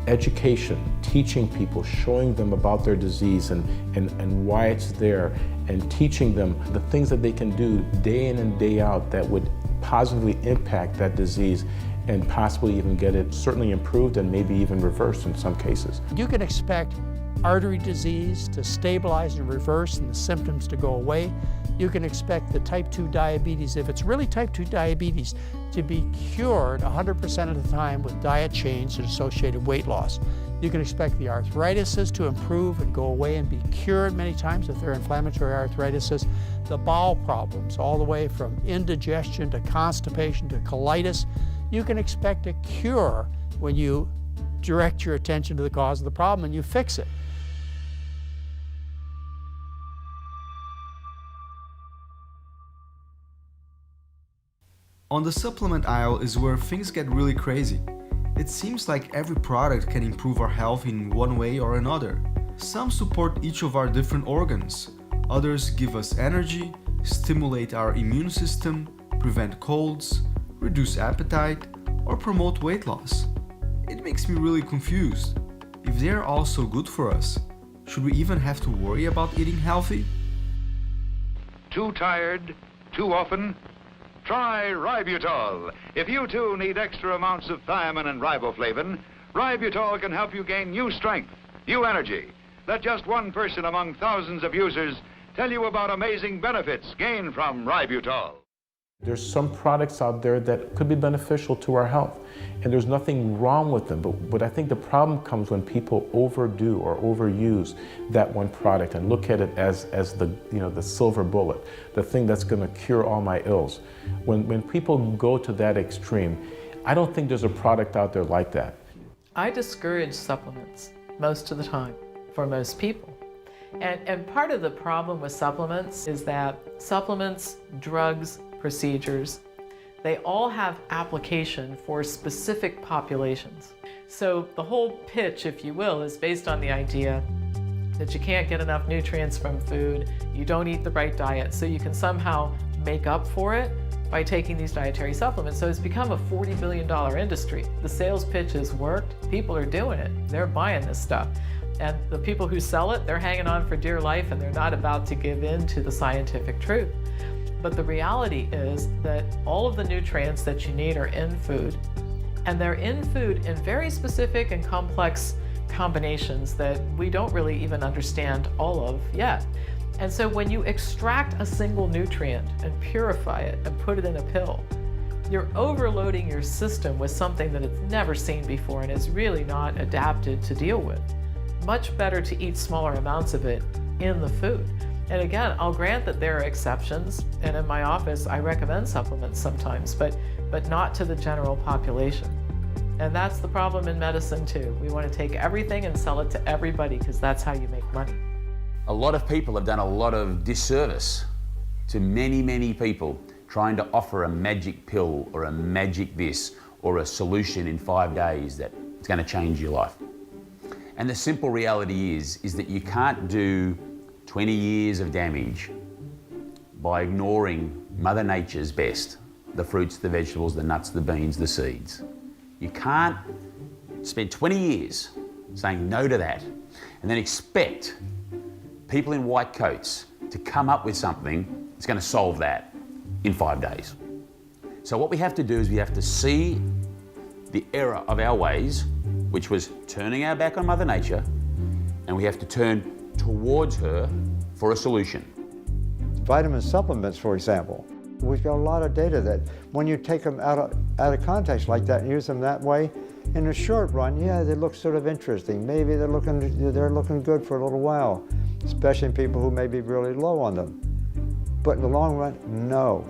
education, teaching people, showing them about their disease and why it's there, and teaching them the things that they can do day in and day out that would positively impact that disease and possibly even get it certainly improved and maybe even reversed in some cases. You can expect artery disease to stabilize and reverse and the symptoms to go away. You can expect the type 2 diabetes, if it's really type 2 diabetes, to be cured 100% of the time with diet change and associated weight loss. You can expect the arthritises to improve and go away and be cured many times if they're inflammatory arthritises. The bowel problems, all the way from indigestion to constipation to colitis, you can expect a cure when you direct your attention to the cause of the problem and you fix it. On the supplement aisle is where things get really crazy. It seems like every product can improve our health in one way or another. Some support each of our different organs. Others give us energy, stimulate our immune system, prevent colds, reduce appetite, or promote weight loss. It makes me really confused. If they're all so good for us, should we even have to worry about eating healthy? Too tired? Too often? Try Ributol. If you too need extra amounts of thiamine and riboflavin, Ributol can help you gain new strength, new energy. Let just one person among thousands of users tell you about amazing benefits gained from Ributol. There's some products out there that could be beneficial to our health, and there's nothing wrong with them, but I think the problem comes when people overdo or overuse that one product and look at it as the, you know, the silver bullet, the thing that's going to cure all my ills. When people go to that extreme, I don't think there's a product out there like that. I discourage supplements most of the time for most people. And part of the problem with supplements is that supplements, drugs, procedures, they all have application for specific populations. So the whole pitch, if you will, is based on the idea that you can't get enough nutrients from food, you don't eat the right diet, so you can somehow make up for it by taking these dietary supplements. So it's become a $40 billion industry. The sales pitch has worked, people are doing it, they're buying this stuff. And the people who sell it, they're hanging on for dear life and they're not about to give in to the scientific truth. But the reality is that all of the nutrients that you need are in food, and they're in food in very specific and complex combinations that we don't really even understand all of yet. And so when you extract a single nutrient and purify it and put it in a pill, you're overloading your system with something that it's never seen before and is really not adapted to deal with. Much better to eat smaller amounts of it in the food. And again, I'll grant that there are exceptions, and in my office I recommend supplements sometimes, but not to the general population. And that's the problem in medicine too. We want to take everything and sell it to everybody because that's how you make money. A lot of people have done a lot of disservice to many, many people trying to offer a magic pill or a magic this or a solution in 5 days that it's going to change your life. And the simple reality is that you can't do 20 years of damage by ignoring Mother Nature's best, the fruits, the vegetables, the nuts, the beans, the seeds. You can't spend 20 years saying no to that and then expect people in white coats to come up with something that's going to solve that in 5 days. So what we have to do is we have to see the error of our ways, which was turning our back on Mother Nature, and we have to turn towards her for a solution. Vitamin supplements, for example. We've got a lot of data that when you take them out of context like that and use them that way, in the short run, yeah, they look sort of interesting. Maybe they're looking good for a little while, especially in people who may be really low on them. But in the long run, no.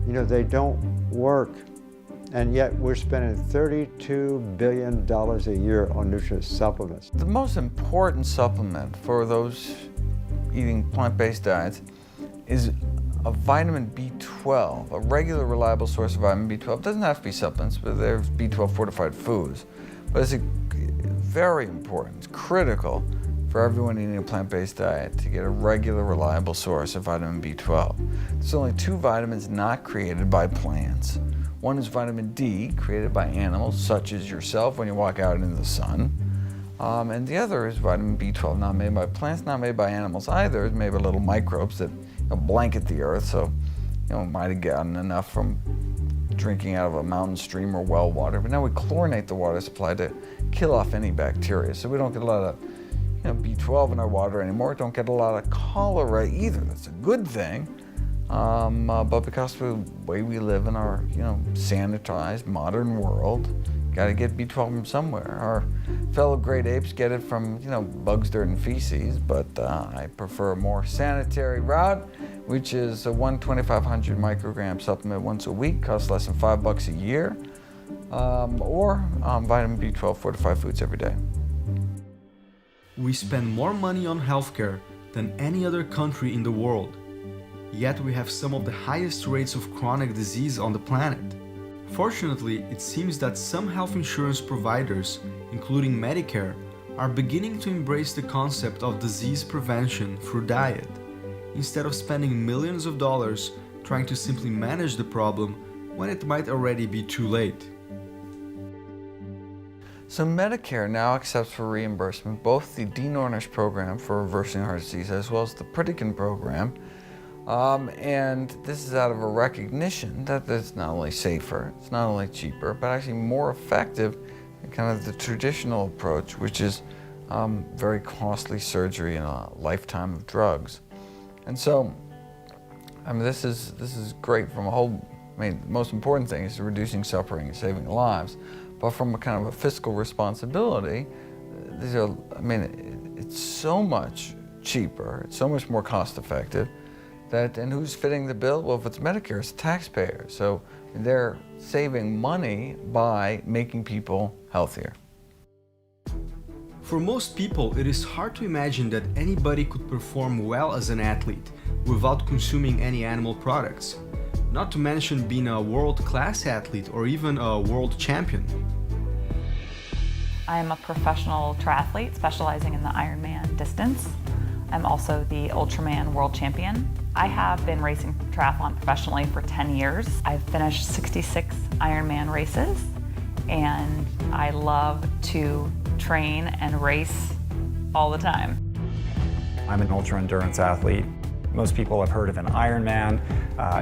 You know, they don't work. And yet we're spending $32 billion a year on nutrient supplements. The most important supplement for those eating plant-based diets is a vitamin B12, a regular reliable source of vitamin B12. It doesn't have to be supplements, but there's B12 fortified foods. But it's very important, it's critical for everyone eating a plant-based diet to get a regular reliable source of vitamin B12. There's only 2 vitamins not created by plants. One is vitamin D, created by animals, such as yourself when you walk out into the sun. And the other is vitamin B12, not made by plants, not made by animals either. It's made by little microbes that blanket the earth, so might have gotten enough from drinking out of a mountain stream or well water. But now we chlorinate the water supply to kill off any bacteria, so we don't get a lot of B12 in our water anymore. Don't get a lot of cholera either. That's a good thing. But because of the way we live in our, sanitized modern world, got to get B12 from somewhere. Our fellow great apes get it from, bugs, dirt, and feces, but I prefer a more sanitary route, which is a 2,500 microgram supplement once a week, costs less than $5 a year, or vitamin B12 fortified foods every day. We spend more money on healthcare than any other country in the world. Yet we have some of the highest rates of chronic disease on the planet. Fortunately, it seems that some health insurance providers, including Medicare, are beginning to embrace the concept of disease prevention through diet, instead of spending millions of dollars trying to simply manage the problem when it might already be too late. So Medicare now accepts for reimbursement both the DNORNISH program for reversing heart disease as well as the Pritikin program. And this is out of a recognition that it's not only safer, it's not only cheaper, but actually more effective than kind of the traditional approach, which is very costly surgery and a lifetime of drugs. And so, this is great from a whole, the most important thing is reducing suffering and saving lives. But from a kind of a fiscal responsibility, it's so much cheaper, it's so much more cost effective. And who's fitting the bill? Well, if it's Medicare, it's the taxpayer. So they're saving money by making people healthier. For most people, it is hard to imagine that anybody could perform well as an athlete without consuming any animal products, not to mention being a world-class athlete or even a world champion. I am a professional triathlete specializing in the Ironman distance. I'm also the Ultraman world champion. I have been racing triathlon professionally for 10 years. I've finished 66 Ironman races, and I love to train and race all the time. I'm an ultra-endurance athlete. Most people have heard of an Ironman.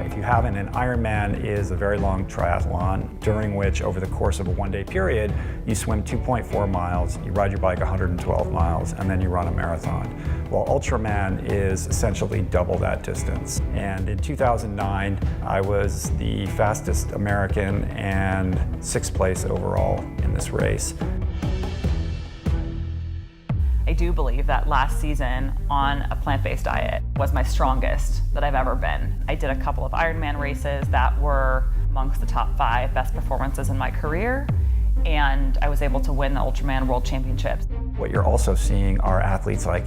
If you haven't, an Ironman is a very long triathlon during which, over the course of a one-day period, you swim 2.4 miles, you ride your bike 112 miles, and then you run a marathon. Well, Ultraman is essentially double that distance. And in 2009, I was the fastest American and 6th place overall in this race. I do believe that last season on a plant-based diet was my strongest that I've ever been. I did a couple of Ironman races that were amongst the top 5 best performances in my career, and I was able to win the Ultraman World Championships. What you're also seeing are athletes like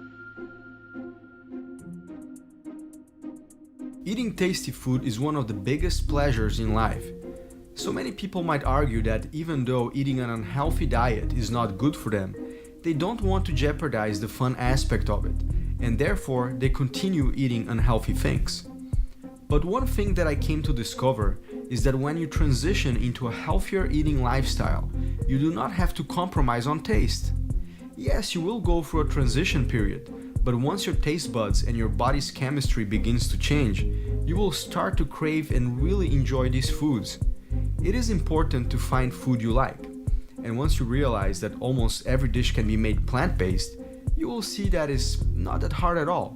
Eating tasty food is one of the biggest pleasures in life. So many people might argue that even though eating an unhealthy diet is not good for them, they don't want to jeopardize the fun aspect of it, and therefore they continue eating unhealthy things. But one thing that I came to discover is that when you transition into a healthier eating lifestyle, you do not have to compromise on taste. Yes, you will go through a transition period, but once your taste buds and your body's chemistry begins to change, you will start to crave and really enjoy these foods. It is important to find food you like, and once you realize that almost every dish can be made plant-based, you will see that it's not that hard at all.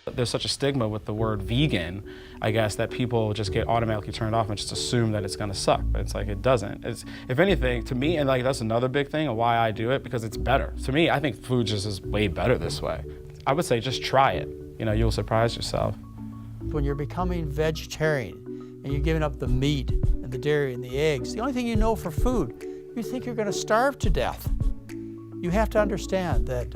There's such a stigma with the word vegan, I guess, that people just get automatically turned off and just assume that it's gonna suck, but it's like it doesn't. It's, if anything, to me, and like that's another big thing of why I do it, because it's better. To me, I think food just is way better this way. I would say just try it. You know, you'll surprise yourself. When you're becoming vegetarian and you're giving up the meat and the dairy and the eggs, the only thing you know for food, you think you're gonna starve to death. You have to understand that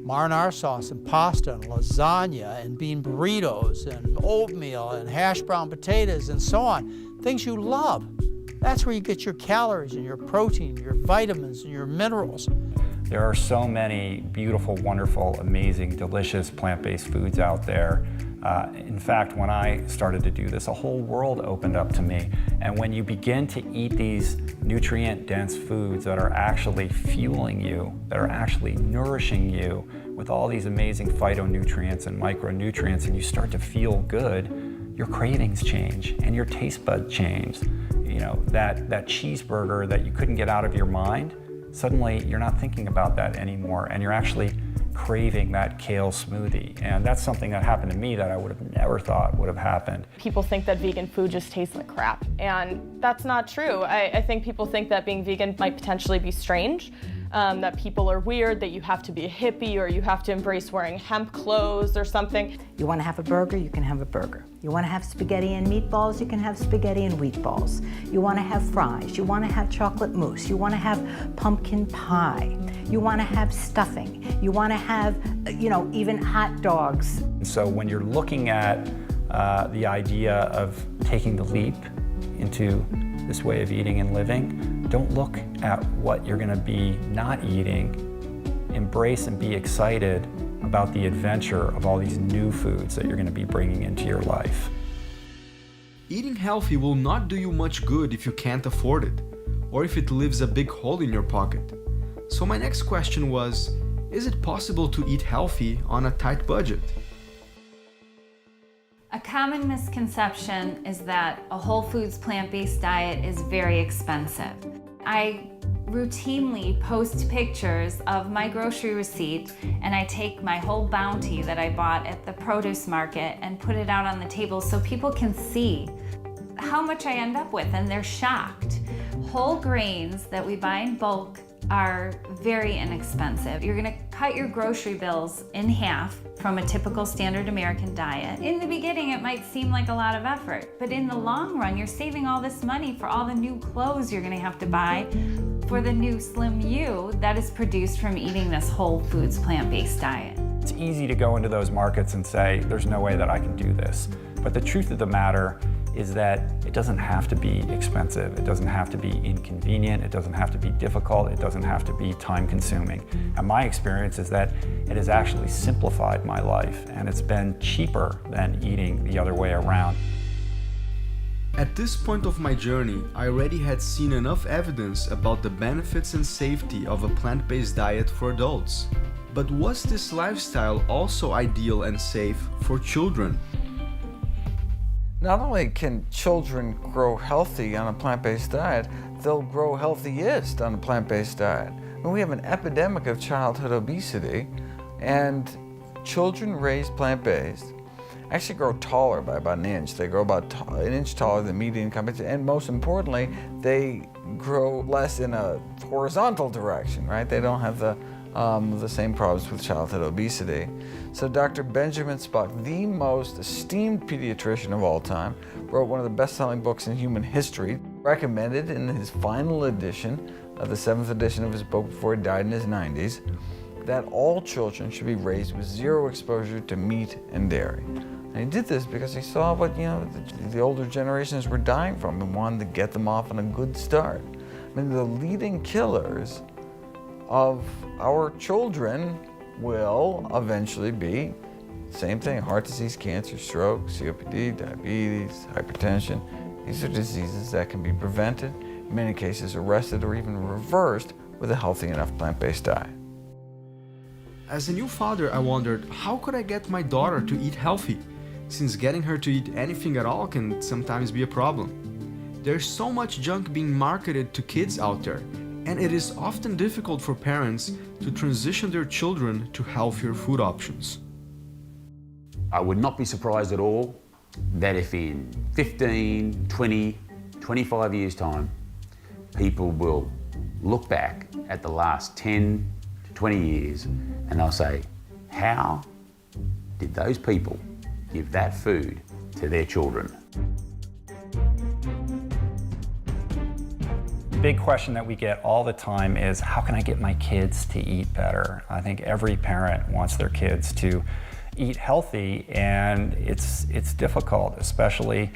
marinara sauce and pasta and lasagna and bean burritos and oatmeal and hash brown potatoes and so on, things you love. That's where you get your calories and your protein, your vitamins and your minerals. There are so many beautiful, wonderful, amazing, delicious plant-based foods out there. In fact, when I started to do this, a whole world opened up to me. And when you begin to eat these nutrient-dense foods that are actually fueling you, that are actually nourishing you with all these amazing phytonutrients and micronutrients, and you start to feel good, your cravings change and your taste buds change. You know, that cheeseburger that you couldn't get out of your mind, suddenly you're not thinking about that anymore, and you're actually craving that kale smoothie. And that's something that happened to me that I would have never thought would have happened. People think that vegan food just tastes like crap, and that's not true. I think people think that being vegan might potentially be strange, that people are weird, that you have to be a hippie or you have to embrace wearing hemp clothes or something. You want to have a burger, you can have a burger. You want to have spaghetti and meatballs, you can have spaghetti and meatballs. You want to have fries, you want to have chocolate mousse, you want to have pumpkin pie, you want to have stuffing, you want to have, you know, even hot dogs. So when you're looking at the idea of taking the leap into this way of eating and living, don't look at what you're going to be not eating. Embrace and be excited about the adventure of all these new foods that you're going to be bringing into your life. Eating healthy will not do you much good if you can't afford it, or if it leaves a big hole in your pocket. So my next question was, is it possible to eat healthy on a tight budget? A common misconception is that a whole foods plant-based diet is very expensive. I routinely post pictures of my grocery receipt, and I take my whole bounty that I bought at the produce market and put it out on the table so people can see how much I end up with, and they're shocked. Whole grains that we buy in bulk are very inexpensive. You're gonna cut your grocery bills in half from a typical standard American diet. In the beginning, it might seem like a lot of effort, but in the long run, you're saving all this money for all the new clothes you're gonna have to buy for the new slim you that is produced from eating this whole foods plant-based diet. It's easy to go into those markets and say, there's no way that I can do this. But the truth of the matter is that it doesn't have to be expensive, it doesn't have to be inconvenient, it doesn't have to be difficult, it doesn't have to be time-consuming. And my experience is that it has actually simplified my life, and it's been cheaper than eating the other way around. At this point of my journey, I already had seen enough evidence about the benefits and safety of a plant-based diet for adults. But was this lifestyle also ideal and safe for children? Not only can children grow healthy on a plant-based diet, they'll grow healthiest on a plant-based diet. And we have an epidemic of childhood obesity, and children raised plant-based actually grow taller by about an inch. They grow about an inch taller than median companies, and most importantly, they grow less in a horizontal direction, right? They don't have the same problems with childhood obesity. So Dr. Benjamin Spock, the most esteemed pediatrician of all time, wrote one of the best-selling books in human history, recommended in his final edition, the 7th edition of his book before he died in his 90s, that all children should be raised with zero exposure to meat and dairy. And he did this because he saw what the older generations were dying from and wanted to get them off on a good start. I mean, the leading killers of our children will eventually be same thing: heart disease, cancer, stroke, COPD, diabetes, hypertension. These are diseases that can be prevented, in many cases arrested or even reversed with a healthy enough plant-based diet. As a new father, I wondered, how could I get my daughter to eat healthy, since getting her to eat anything at all can sometimes be a problem. There's so much junk being marketed to kids out there, and it is often difficult for parents to transition their children to healthier food options. I would not be surprised at all that if in 15, 20, 25 years' time, people will look back at the last 10 to 20 years and they'll say, how did those people give that food to their children? The big question that we get all the time is, how can I get my kids to eat better? I think every parent wants their kids to eat healthy, and it's difficult, especially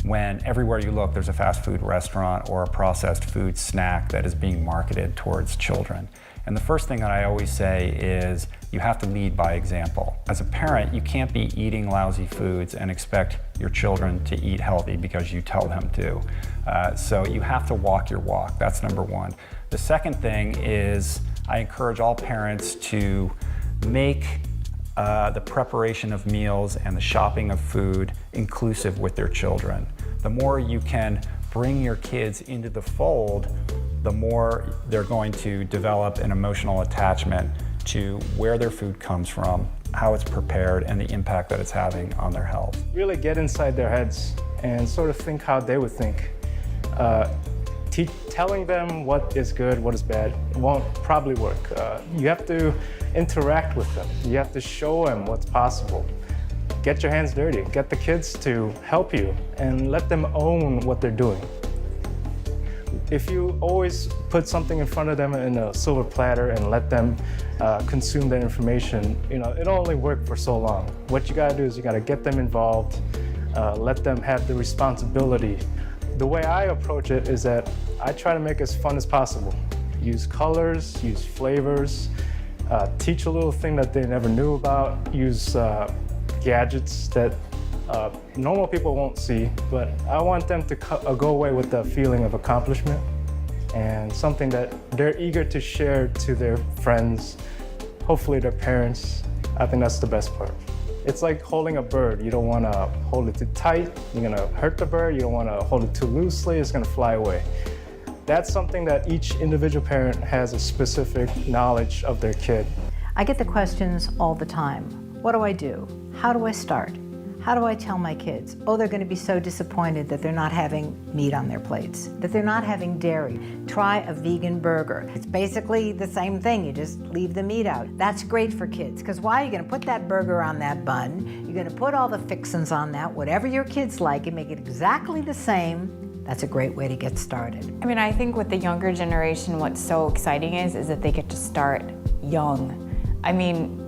when everywhere you look there's a fast food restaurant or a processed food snack that is being marketed towards children. And the first thing that I always say is you have to lead by example. As a parent, you can't be eating lousy foods and expect your children to eat healthy because you tell them to. So you have to walk your walk. That's number one. The second thing is I encourage all parents to make the preparation of meals and the shopping of food inclusive with their children. The more you can bring your kids into the fold, the more they're going to develop an emotional attachment to where their food comes from, how it's prepared, and the impact that it's having on their health. Really get inside their heads and sort of think how they would think. Telling them what is good, what is bad, won't probably work. You have to interact with them. You have to show them what's possible. Get your hands dirty. Get the kids to help you and let them own what they're doing. If you always put something in front of them in a silver platter and let them consume that information, it'll only work for so long. What you gotta do is you gotta get them involved, let them have the responsibility. The way I approach it is that I try to make it as fun as possible. Use colors, use flavors, teach a little thing that they never knew about, use gadgets that normal people won't see, but I want them to go away with the feeling of accomplishment and something that they're eager to share to their friends, hopefully their parents. I think that's the best part. It's like holding a bird. You don't want to hold it too tight. You're going to hurt the bird. You don't want to hold it too loosely. It's going to fly away. That's something that each individual parent has a specific knowledge of their kid. I get the questions all the time. What do I do? How do I start? How do I tell my kids? Oh, they're going to be so disappointed that they're not having meat on their plates, that they're not having dairy. Try a vegan burger. It's basically the same thing. You just leave the meat out. That's great for kids, because why? You're going to put that burger on that bun. You're going to put all the fixins on that, whatever your kids like, and make it exactly the same. That's a great way to get started. I mean, I think with the younger generation, what's so exciting is that they get to start young. I mean,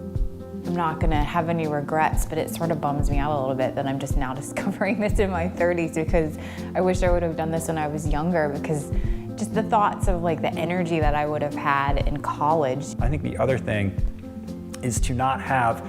I'm not gonna have any regrets, but it sort of bums me out a little bit that I'm just now discovering this in my 30s, because I wish I would have done this when I was younger, because just the thoughts of like the energy that I would have had in college. I think the other thing is to not have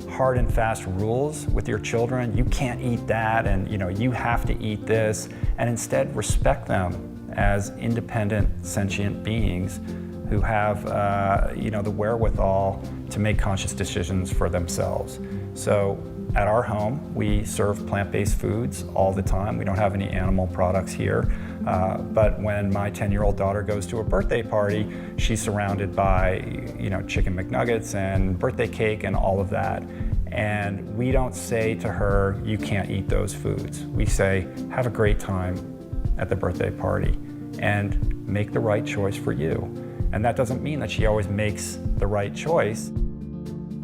hard and fast rules with your children. You can't eat that, and you have to eat this, and instead respect them as independent, sentient beings who have the wherewithal to make conscious decisions for themselves. So at our home, we serve plant-based foods all the time. We don't have any animal products here. But when my 10-year-old daughter goes to a birthday party, she's surrounded by chicken McNuggets and birthday cake and all of that. And we don't say to her, you can't eat those foods. We say, have a great time at the birthday party and make the right choice for you. And that doesn't mean that she always makes the right choice.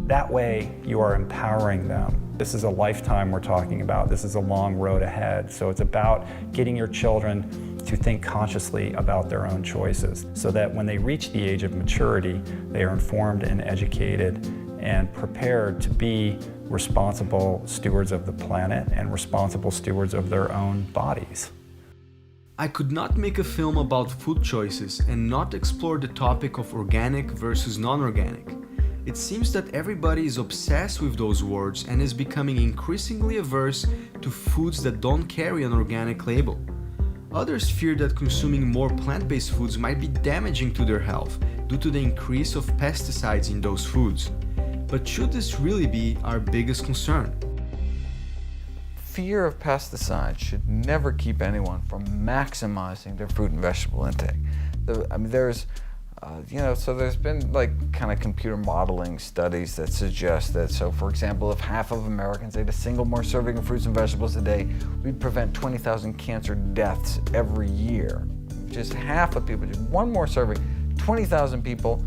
That way, you are empowering them. This is a lifetime we're talking about. This is a long road ahead. So it's about getting your children to think consciously about their own choices, so that when they reach the age of maturity, they are informed and educated and prepared to be responsible stewards of the planet and responsible stewards of their own bodies. I could not make a film about food choices and not explore the topic of organic versus non-organic. It seems that everybody is obsessed with those words and is becoming increasingly averse to foods that don't carry an organic label. Others fear that consuming more plant-based foods might be damaging to their health due to the increase of pesticides in those foods. But should this really be our biggest concern? Fear of pesticides should never keep anyone from maximizing their fruit and vegetable intake. There's been like kind of computer modeling studies that suggest that, so for example, if half of Americans ate a single more serving of fruits and vegetables a day, we'd prevent 20,000 cancer deaths every year. Just half of people, just one more serving, 20,000 people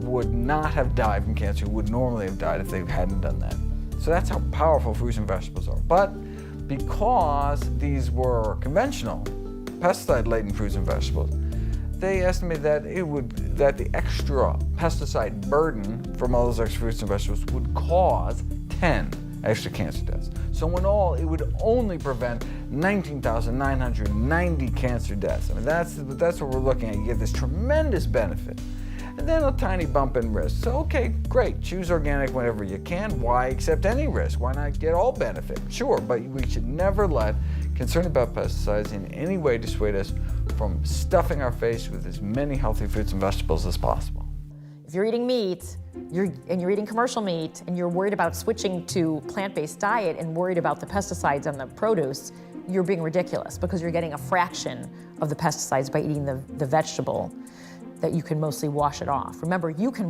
would not have died from cancer who would normally have died if they hadn't done that. So that's how powerful fruits and vegetables are. But because these were conventional, pesticide-laden fruits and vegetables, they estimate that the extra pesticide burden from all those extra fruits and vegetables would cause 10 extra cancer deaths. So in all, it would only prevent 19,990 cancer deaths. I mean, that's what we're looking at. You get this tremendous benefit. And then a tiny bump in risk. So okay, great, choose organic whenever you can. Why accept any risk? Why not get all benefit? Sure, but we should never let concern about pesticides in any way dissuade us from stuffing our face with as many healthy fruits and vegetables as possible. If you're eating meat, you're eating commercial meat, and you're worried about switching to plant-based diet and worried about the pesticides on the produce, you're being ridiculous, because you're getting a fraction of the pesticides by eating the vegetable that you can mostly wash it off. Remember, you can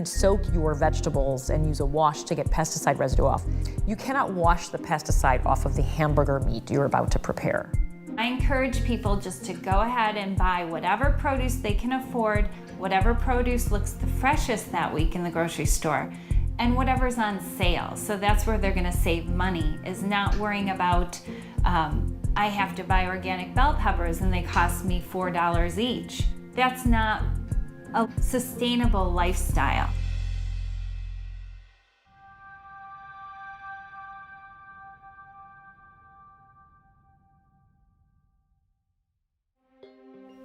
soak your vegetables and use a wash to get pesticide residue off. You cannot wash the pesticide off of the hamburger meat you're about to prepare. I encourage people just to go ahead and buy whatever produce they can afford, whatever produce looks the freshest that week in the grocery store, and whatever's on sale. So that's where they're gonna save money, is not worrying about, I have to buy organic bell peppers and they cost me $4 each. That's not a sustainable lifestyle.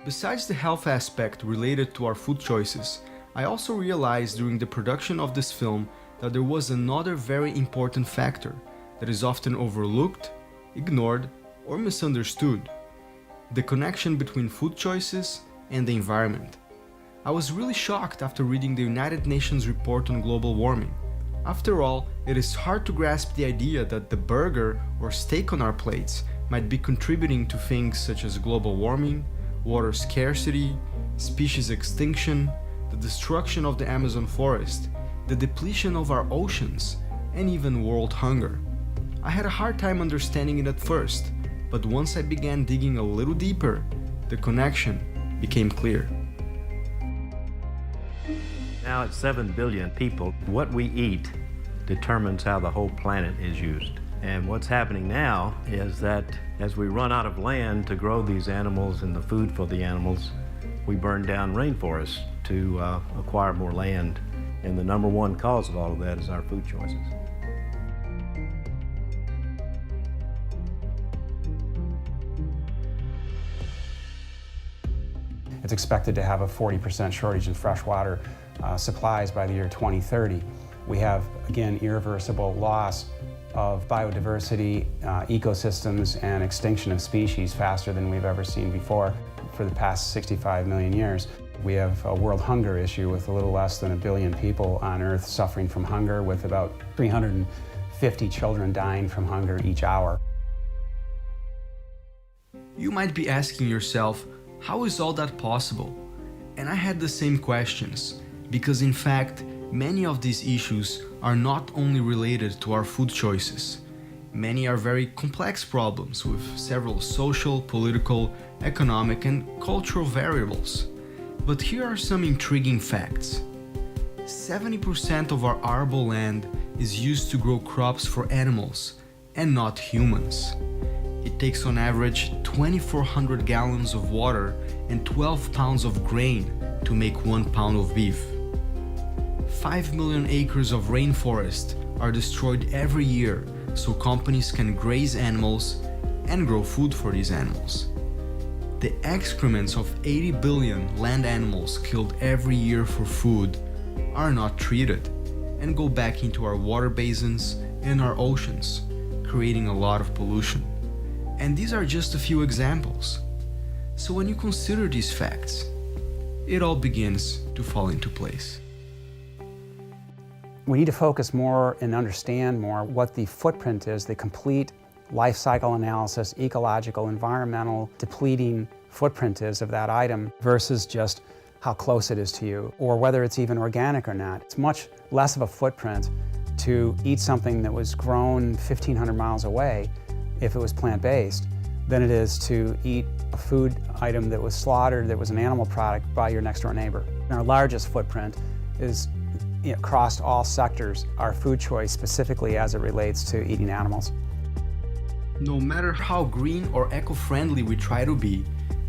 Besides the health aspect related to our food choices, I also realized during the production of this film that there was another very important factor that is often overlooked, ignored, or misunderstood: the connection between food choices and the environment. I was really shocked after reading the United Nations report on global warming. After all, it is hard to grasp the idea that the burger or steak on our plates might be contributing to things such as global warming, water scarcity, species extinction, the destruction of the Amazon forest, the depletion of our oceans, and even world hunger. I had a hard time understanding it at first, but once I began digging a little deeper, the connection became clear. Now it's 7 billion people. What we eat determines how the whole planet is used. And what's happening now is that as we run out of land to grow these animals and the food for the animals, we burn down rainforests to acquire more land. And the number one cause of all of that is our food choices. It's expected to have a 40% shortage in freshwater supplies by the year 2030. We have, again, irreversible loss of biodiversity, ecosystems, and extinction of species faster than we've ever seen before. For the past 65 million years, we have a world hunger issue with a little less than 1 billion people on Earth suffering from hunger, with about 350 children dying from hunger each hour. You might be asking yourself, how is all that possible? And I had the same questions, because in fact, many of these issues are not only related to our food choices. Many are very complex problems with several social, political, economic, and cultural variables. But here are some intriguing facts. 70% of our arable land is used to grow crops for animals and not humans. It takes on average 2,400 gallons of water and 12 pounds of grain to make 1 pound of beef. 5 million acres of rainforest are destroyed every year so companies can graze animals and grow food for these animals. The excrements of 80 billion land animals killed every year for food are not treated and go back into our water basins and our oceans, creating a lot of pollution. And these are just a few examples. So when you consider these facts, it all begins to fall into place. We need to focus more and understand more what the footprint is, the complete life cycle analysis, ecological, environmental, depleting footprint is of that item versus just how close it is to you or whether it's even organic or not. It's much less of a footprint to eat something that was grown 1,500 miles away if it was plant-based than it is to eat a food item that was slaughtered, that was an animal product by your next-door neighbor. And our largest footprint is across all sectors, our food choice specifically as it relates to eating animals. No matter how green or eco-friendly we try to be,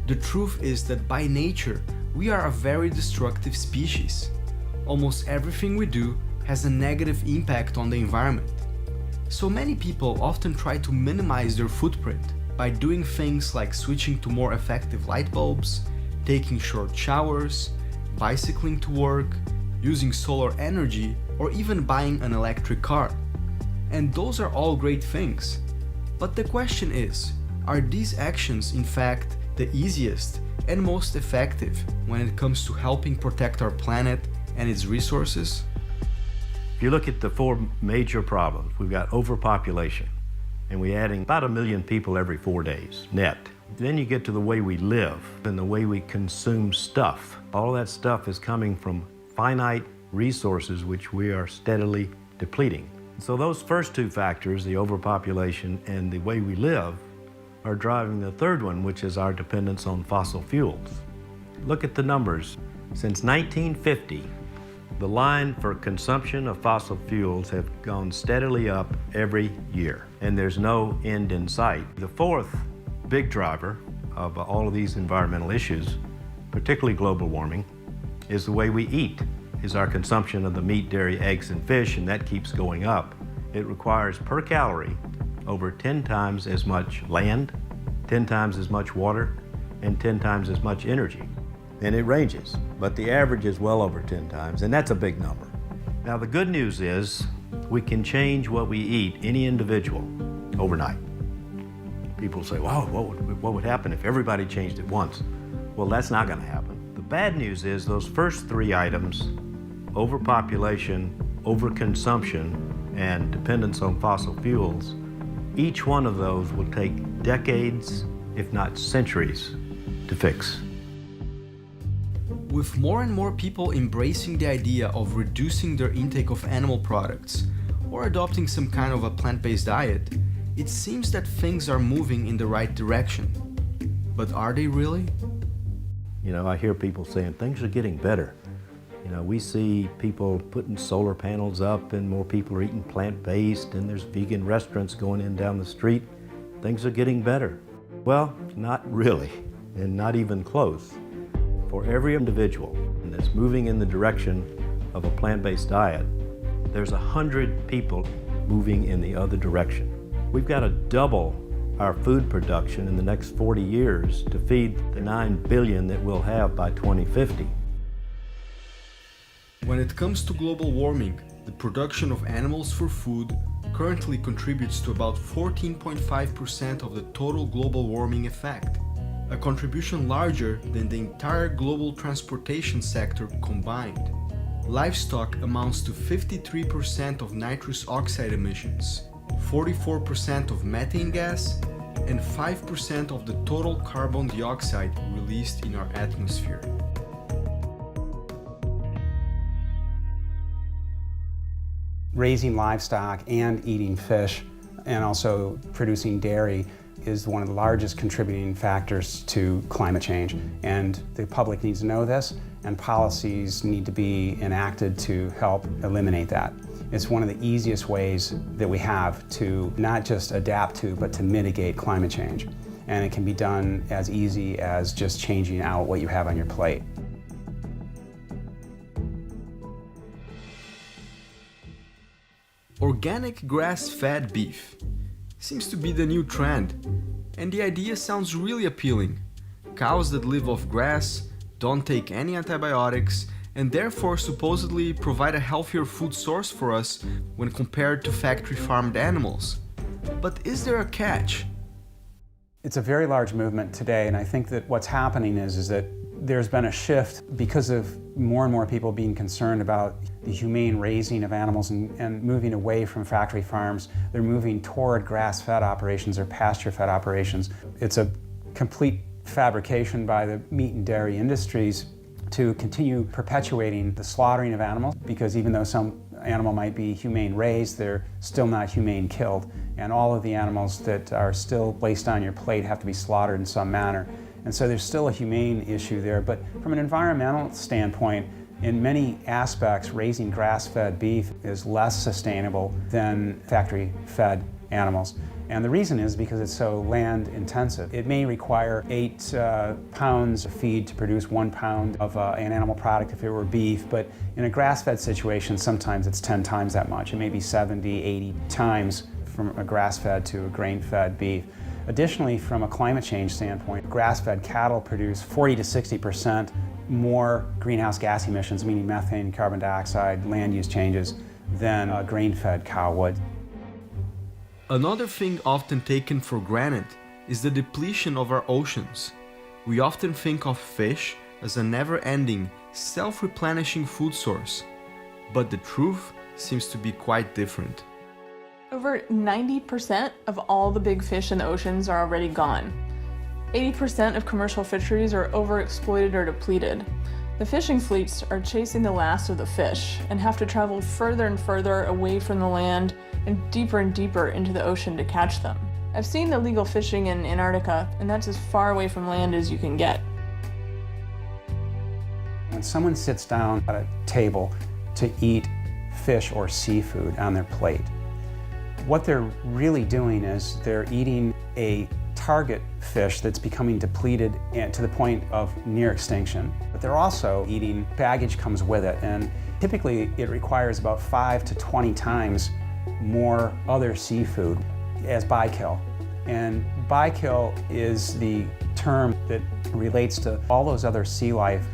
the truth is that by nature, we are a very destructive species. Almost everything we do has a negative impact on the environment. So many people often try to minimize their footprint by doing things like switching to more effective light bulbs, taking short showers, bicycling to work, using solar energy, or even buying an electric car. And those are all great things. But the question is, are these actions in fact the easiest and most effective when it comes to helping protect our planet and its resources? If you look at the four major problems, we've got overpopulation, and we're adding about 1 million people every 4 days, net. Then you get to the way we live and the way we consume stuff. All that stuff is coming from finite resources which we are steadily depleting. So those first two factors, the overpopulation and the way we live, are driving the third one, which is our dependence on fossil fuels. Look at the numbers. Since 1950, the line for consumption of fossil fuels have gone steadily up every year, and there's no end in sight. The fourth big driver of all of these environmental issues, particularly global warming, is the way we eat, is our consumption of the meat, dairy, eggs, and fish, and that keeps going up. It requires per calorie over 10 times as much land, 10 times as much water, and 10 times as much energy. And it ranges, but the average is well over 10 times, and that's a big number. Now the good news is we can change what we eat, any individual, overnight. People say, wow, what would happen if everybody changed at once? Well, that's not gonna happen. The bad news is those first three items, overpopulation, overconsumption, and dependence on fossil fuels, each one of those will take decades, if not centuries, to fix. With more and more people embracing the idea of reducing their intake of animal products or adopting some kind of a plant-based diet, it seems that things are moving in the right direction. But are they really? You know, I hear people saying things are getting better. You know, we see people putting solar panels up and more people are eating plant-based and there's vegan restaurants going in down the street. Things are getting better. Well, not really, and not even close. For every individual that's moving in the direction of a plant-based diet, there's 100 people moving in the other direction. We've got to double our food production in the next 40 years to feed the 9 billion that we'll have by 2050. When it comes to global warming, the production of animals for food currently contributes to about 14.5% of the total global warming effect, a contribution larger than the entire global transportation sector combined. Livestock amounts to 53% of nitrous oxide emissions, 44% of methane gas, and 5% of the total carbon dioxide released in our atmosphere. Raising livestock and eating fish and also producing dairy is one of the largest contributing factors to climate change. And the public needs to know this, and policies need to be enacted to help eliminate that. It's one of the easiest ways that we have to not just adapt to, but to mitigate climate change. and it can be done as easy as just changing out what you have on your plate. Organic grass-fed beef seems to be the new trend, and the idea sounds really appealing. Cows that live off grass, don't take any antibiotics, and therefore supposedly provide a healthier food source for us when compared to factory-farmed animals. But is there a catch? It's a very large movement today, and I think that what's happening is that there's been a shift because of more and more people being concerned about the humane raising of animals and moving away from factory farms. They're moving toward grass-fed operations or pasture-fed operations. It's a complete fabrication by the meat and dairy industries to continue perpetuating the slaughtering of animals, because even though some animal might be humane raised, they're still not humane killed. And all of the animals that are still placed on your plate have to be slaughtered in some manner. And so there's still a humane issue there. But from an environmental standpoint, in many aspects, raising grass-fed beef is less sustainable than factory-fed animals. And the reason is because it's so land intensive. It may require 8 pounds of feed to produce 1 pound of an animal product if it were beef, but in a grass-fed situation, sometimes it's 10 times that much. It may be 70, 80 times from a grass-fed to a grain-fed beef. Additionally, from a climate change standpoint, grass-fed cattle produce 40 to 60% more greenhouse gas emissions, meaning methane, carbon dioxide, land use changes, than a grain-fed cow would. Another thing often taken for granted is the depletion of our oceans. We often think of fish as a never-ending, self-replenishing food source, but the truth seems to be quite different. Over 90% of all the big fish in the oceans are already gone. 80% of commercial fisheries are overexploited or depleted. The fishing fleets are chasing the last of the fish and have to travel further and further away from the land and deeper into the ocean to catch them. I've seen illegal fishing in Antarctica, and that's as far away from land as you can get. When someone sits down at a table to eat fish or seafood on their plate, what they're really doing is they're eating a target fish that's becoming depleted and to the point of near extinction. But they're also eating baggage comes with it, and typically it requires about 5 to 20 times more other seafood as bykill. And bykill is the term that relates to all those other sea life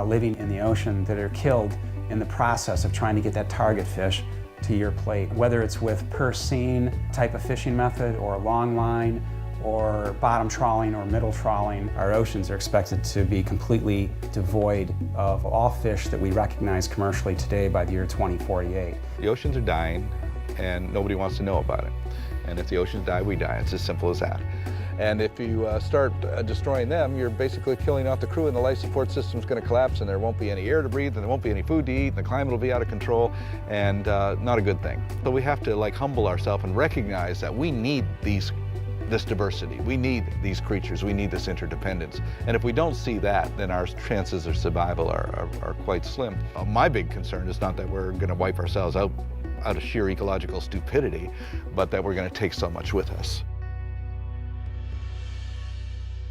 living in the ocean that are killed in the process of trying to get that target fish to your plate. Whether it's with purse seine type of fishing method or long line or bottom trawling or middle trawling, our oceans are expected to be completely devoid of all fish that we recognize commercially today by the year 2048. The oceans are dying and nobody wants to know about it. And if the oceans die, we die. It's as simple as that. And if you start destroying them, you're basically killing off the crew, and the life support system's going to collapse, and there won't be any air to breathe, and there won't be any food to eat, and the climate will be out of control, and not a good thing. So we have to humble ourselves and recognize that we need this diversity. We need these creatures. We need this interdependence. And if we don't see that, then our chances of survival are quite slim. My big concern is not that we're going to wipe ourselves out of sheer ecological stupidity, but that we're going to take so much with us.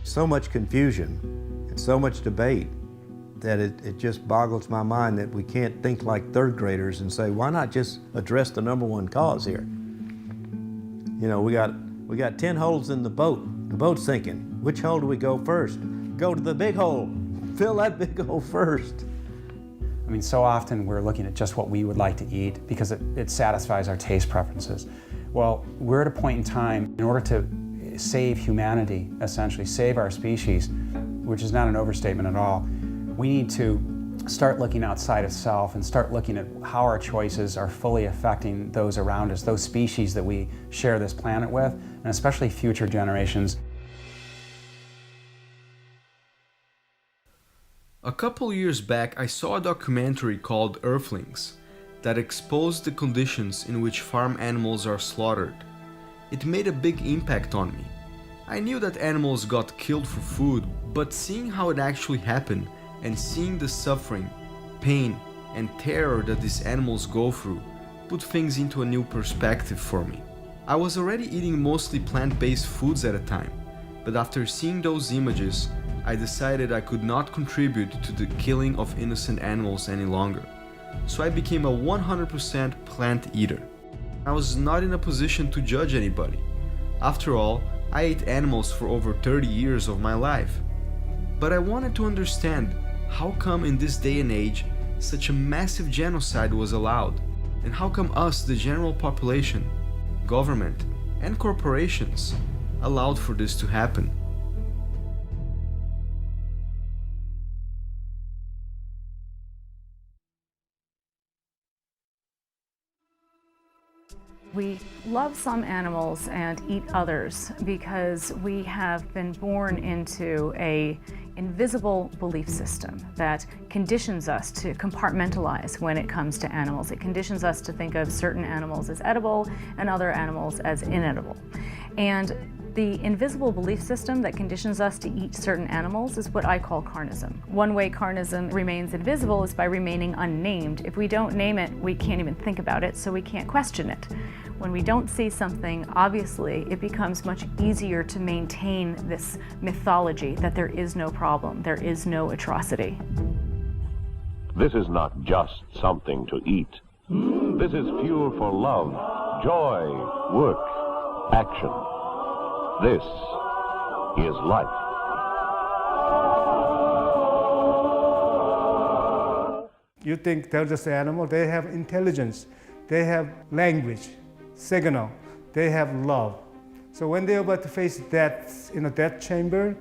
So much confusion and so much debate that it just boggles my mind that we can't think like third graders and say, why not just address the #1 cause here? You know, we got 10 holes in the boat. The boat's sinking. Which hole do we go first? Go to the big hole. Fill that big hole first. I mean, so often we're looking at just what we would like to eat because it satisfies our taste preferences. Well, we're at a point in time, in order to save humanity, essentially, save our species, which is not an overstatement at all, we need to start looking outside of self and start looking at how our choices are fully affecting those around us, those species that we share this planet with, and especially future generations. A couple years back, I saw a documentary called Earthlings that exposed the conditions in which farm animals are slaughtered. It made a big impact on me. I knew that animals got killed for food, but seeing how it actually happened and seeing the suffering, pain, and terror that these animals go through put things into a new perspective for me. I was already eating mostly plant-based foods at a time, But after seeing those images, I decided I could not contribute to the killing of innocent animals any longer. So I became a 100% plant eater. I was not in a position to judge anybody. After all, I ate animals for over 30 years of my life. But I wanted to understand how come in this day and age such a massive genocide was allowed, and how come us, the general population, government, and corporations allowed for this to happen. We love some animals and eat others because we have been born into an invisible belief system that conditions us to compartmentalize when it comes to animals. It conditions us to think of certain animals as edible and other animals as inedible. And the invisible belief system that conditions us to eat certain animals is what I call carnism. One way carnism remains invisible is by remaining unnamed. If we don't name it, we can't even think about it, so we can't question it. When we don't see something, obviously, it becomes much easier to maintain this mythology that there is no problem, there is no atrocity. This is not just something to eat. This is fuel for love, joy, work, action. This is life. You think they're just animals? They have intelligence, they have language, signal, they have love. So when they're about to face death in a death chamber,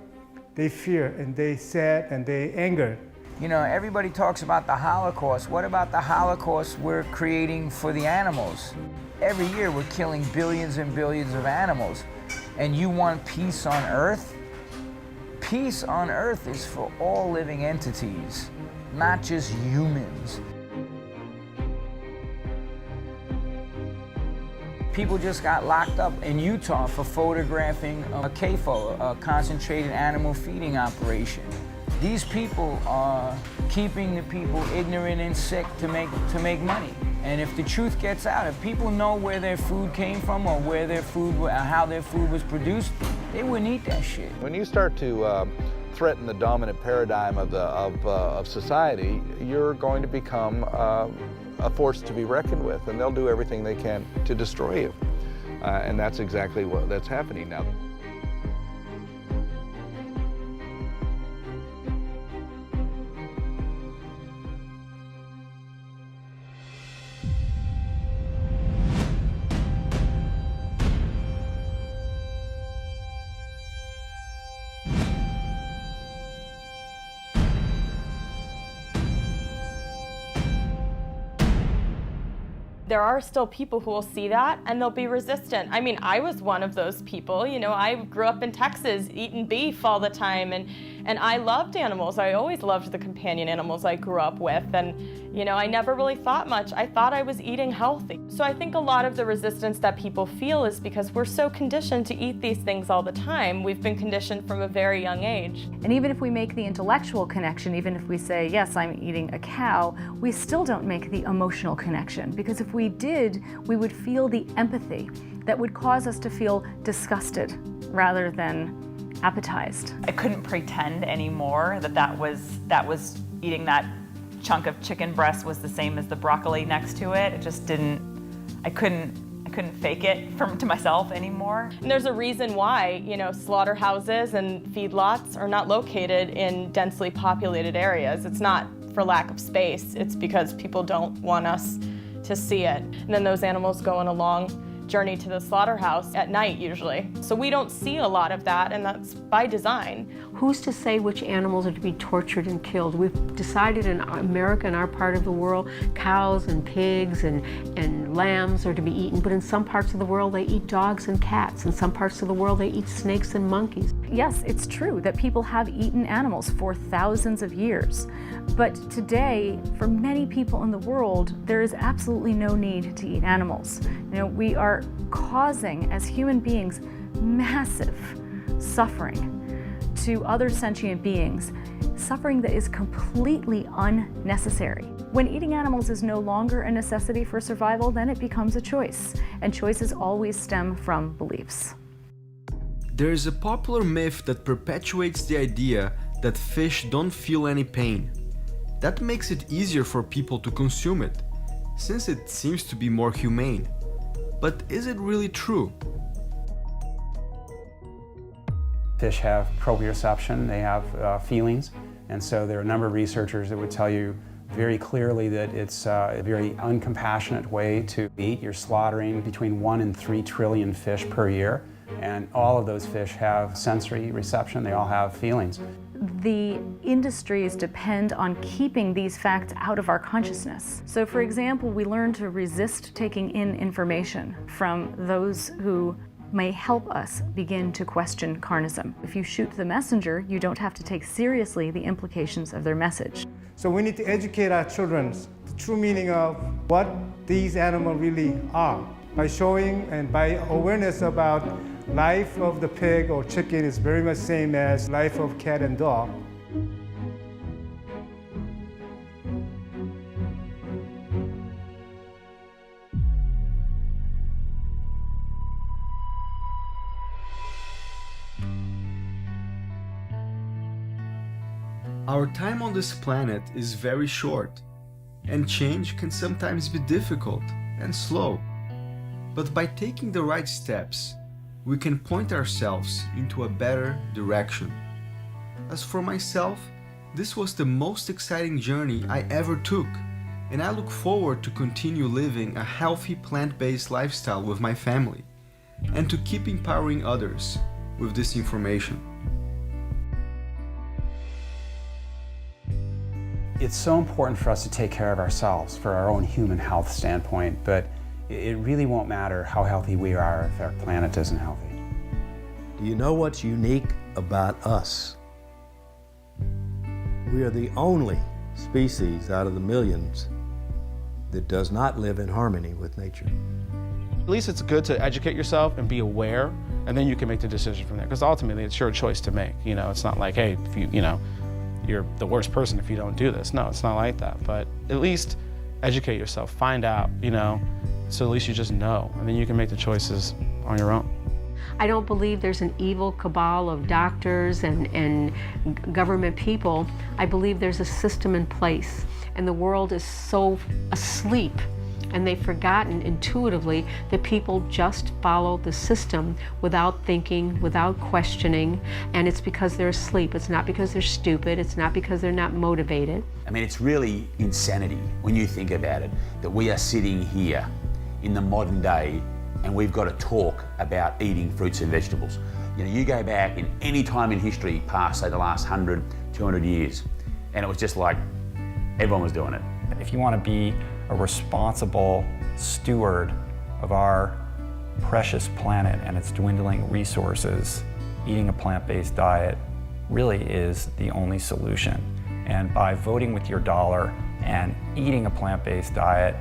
they fear and they sad and they anger. You know, everybody talks about the Holocaust. What about the Holocaust we're creating for the animals? Every year we're killing billions and billions of animals. And you want peace on Earth? Peace on Earth is for all living entities, not just humans. People just got locked up in Utah for photographing a CAFO, a concentrated animal feeding operation. These people are keeping the people ignorant and sick to make money. And if the truth gets out, if people know where their food came from or where their food, how their food was produced, they wouldn't eat that shit. When you start to threaten the dominant paradigm of society, you're going to become a force to be reckoned with, and they'll do everything they can to destroy you. And that's exactly that's happening now. There are still people who will see that and they'll be resistant. I mean, I was one of those people. You know, I grew up in Texas eating beef all the time, and I loved animals. I always loved the companion animals I grew up with, and you know, I never really thought much. I thought I was eating healthy. So I think a lot of the resistance that people feel is because we're so conditioned to eat these things all the time. We've been conditioned from a very young age. And even if we make the intellectual connection, even if we say, yes, I'm eating a cow, we still don't make the emotional connection, because if we did, we would feel the empathy that would cause us to feel disgusted rather than appetized. I couldn't pretend anymore that was eating that chunk of chicken breast was the same as the broccoli next to it. It just didn't, I couldn't fake it to myself anymore. And there's a reason why, you know, slaughterhouses and feedlots are not located in densely populated areas. It's not for lack of space, it's because people don't want us to see it. And then those animals go on a long journey to the slaughterhouse at night usually. So we don't see a lot of that, and that's by design. Who's to say which animals are to be tortured and killed? We've decided in America, in our part of the world, cows and pigs and lambs are to be eaten, but in some parts of the world they eat dogs and cats. In some parts of the world they eat snakes and monkeys. Yes, it's true that people have eaten animals for thousands of years. But today, for many people in the world, there is absolutely no need to eat animals. You know, we are causing, as human beings, massive suffering to other sentient beings, suffering that is completely unnecessary. When eating animals is no longer a necessity for survival, then it becomes a choice, and choices always stem from beliefs. There is a popular myth that perpetuates the idea that fish don't feel any pain. That makes it easier for people to consume it, since it seems to be more humane. But is it really true? Fish have proprioception, they have feelings, and so there are a number of researchers that would tell you very clearly that it's a very uncompassionate way to eat. You're slaughtering between 1 and 3 trillion fish per year, and all of those fish have sensory reception, they all have feelings. The industries depend on keeping these facts out of our consciousness. So for example, we learn to resist taking in information from those who may help us begin to question carnism. If you shoot the messenger, you don't have to take seriously the implications of their message. So we need to educate our children the true meaning of what these animals really are. By showing and by awareness about life of the pig or chicken is very much same as life of cat and dog. Our time on this planet is very short, and change can sometimes be difficult and slow. But by taking the right steps, we can point ourselves into a better direction. As for myself, this was the most exciting journey I ever took, and I look forward to continue living a healthy plant-based lifestyle with my family, and to keep empowering others with this information. It's so important for us to take care of ourselves for our own human health standpoint, but it really won't matter how healthy we are if our planet isn't healthy. Do you know what's unique about us? We are the only species out of the millions that does not live in harmony with nature. At least it's good to educate yourself and be aware, and then you can make the decision from there, because ultimately it's your choice to make. You know, it's not like, hey, if you're the worst person if you don't do this. No, it's not like that. But at least educate yourself, find out, so at least you just know, and then you can make the choices on your own. I don't believe there's an evil cabal of doctors and government people. I believe there's a system in place, and the world is so asleep, and they've forgotten intuitively that people just follow the system without thinking, without questioning, and it's because they're asleep. It's not because they're stupid. It's not because they're not motivated. I mean, it's really insanity when you think about it, that we are sitting here in the modern day and we've got to talk about eating fruits and vegetables. You go back in any time in history past, say, the last 100, 200 years, and it was just like everyone was doing it. If you want to be a responsible steward of our precious planet and its dwindling resources, eating a plant-based diet really is the only solution. And by voting with your dollar and eating a plant-based diet,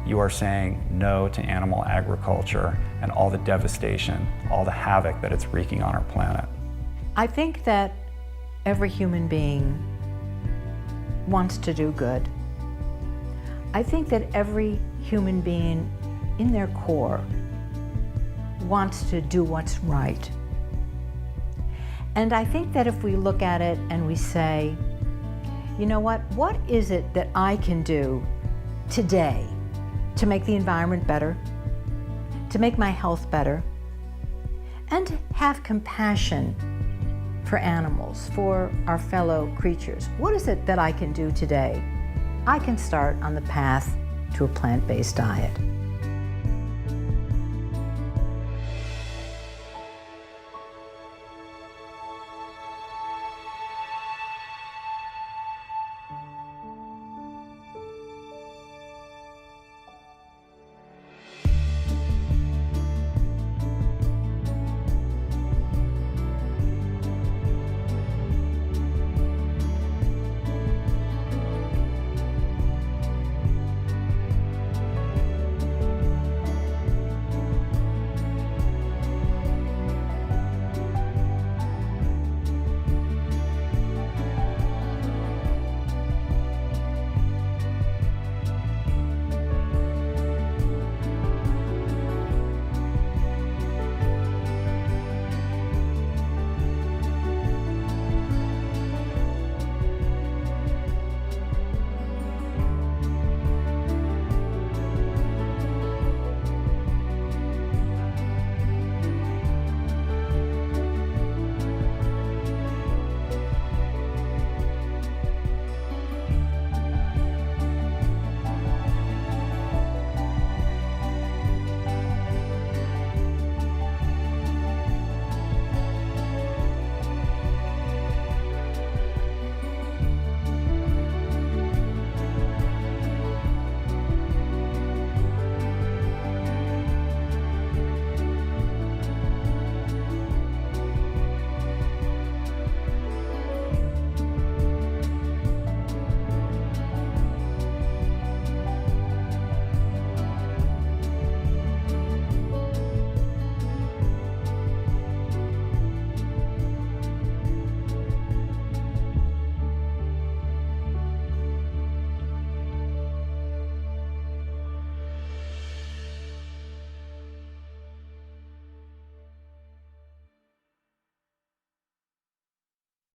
you are saying no to animal agriculture and all the devastation, all the havoc that it's wreaking on our planet. I think that every human being wants to do good. I think that every human being in their core wants to do what's right. And I think that if we look at it and we say, you know what is it that I can do today to make the environment better, to make my health better, and to have compassion for animals, for our fellow creatures? What is it that I can do today? I can start on the path to a plant-based diet.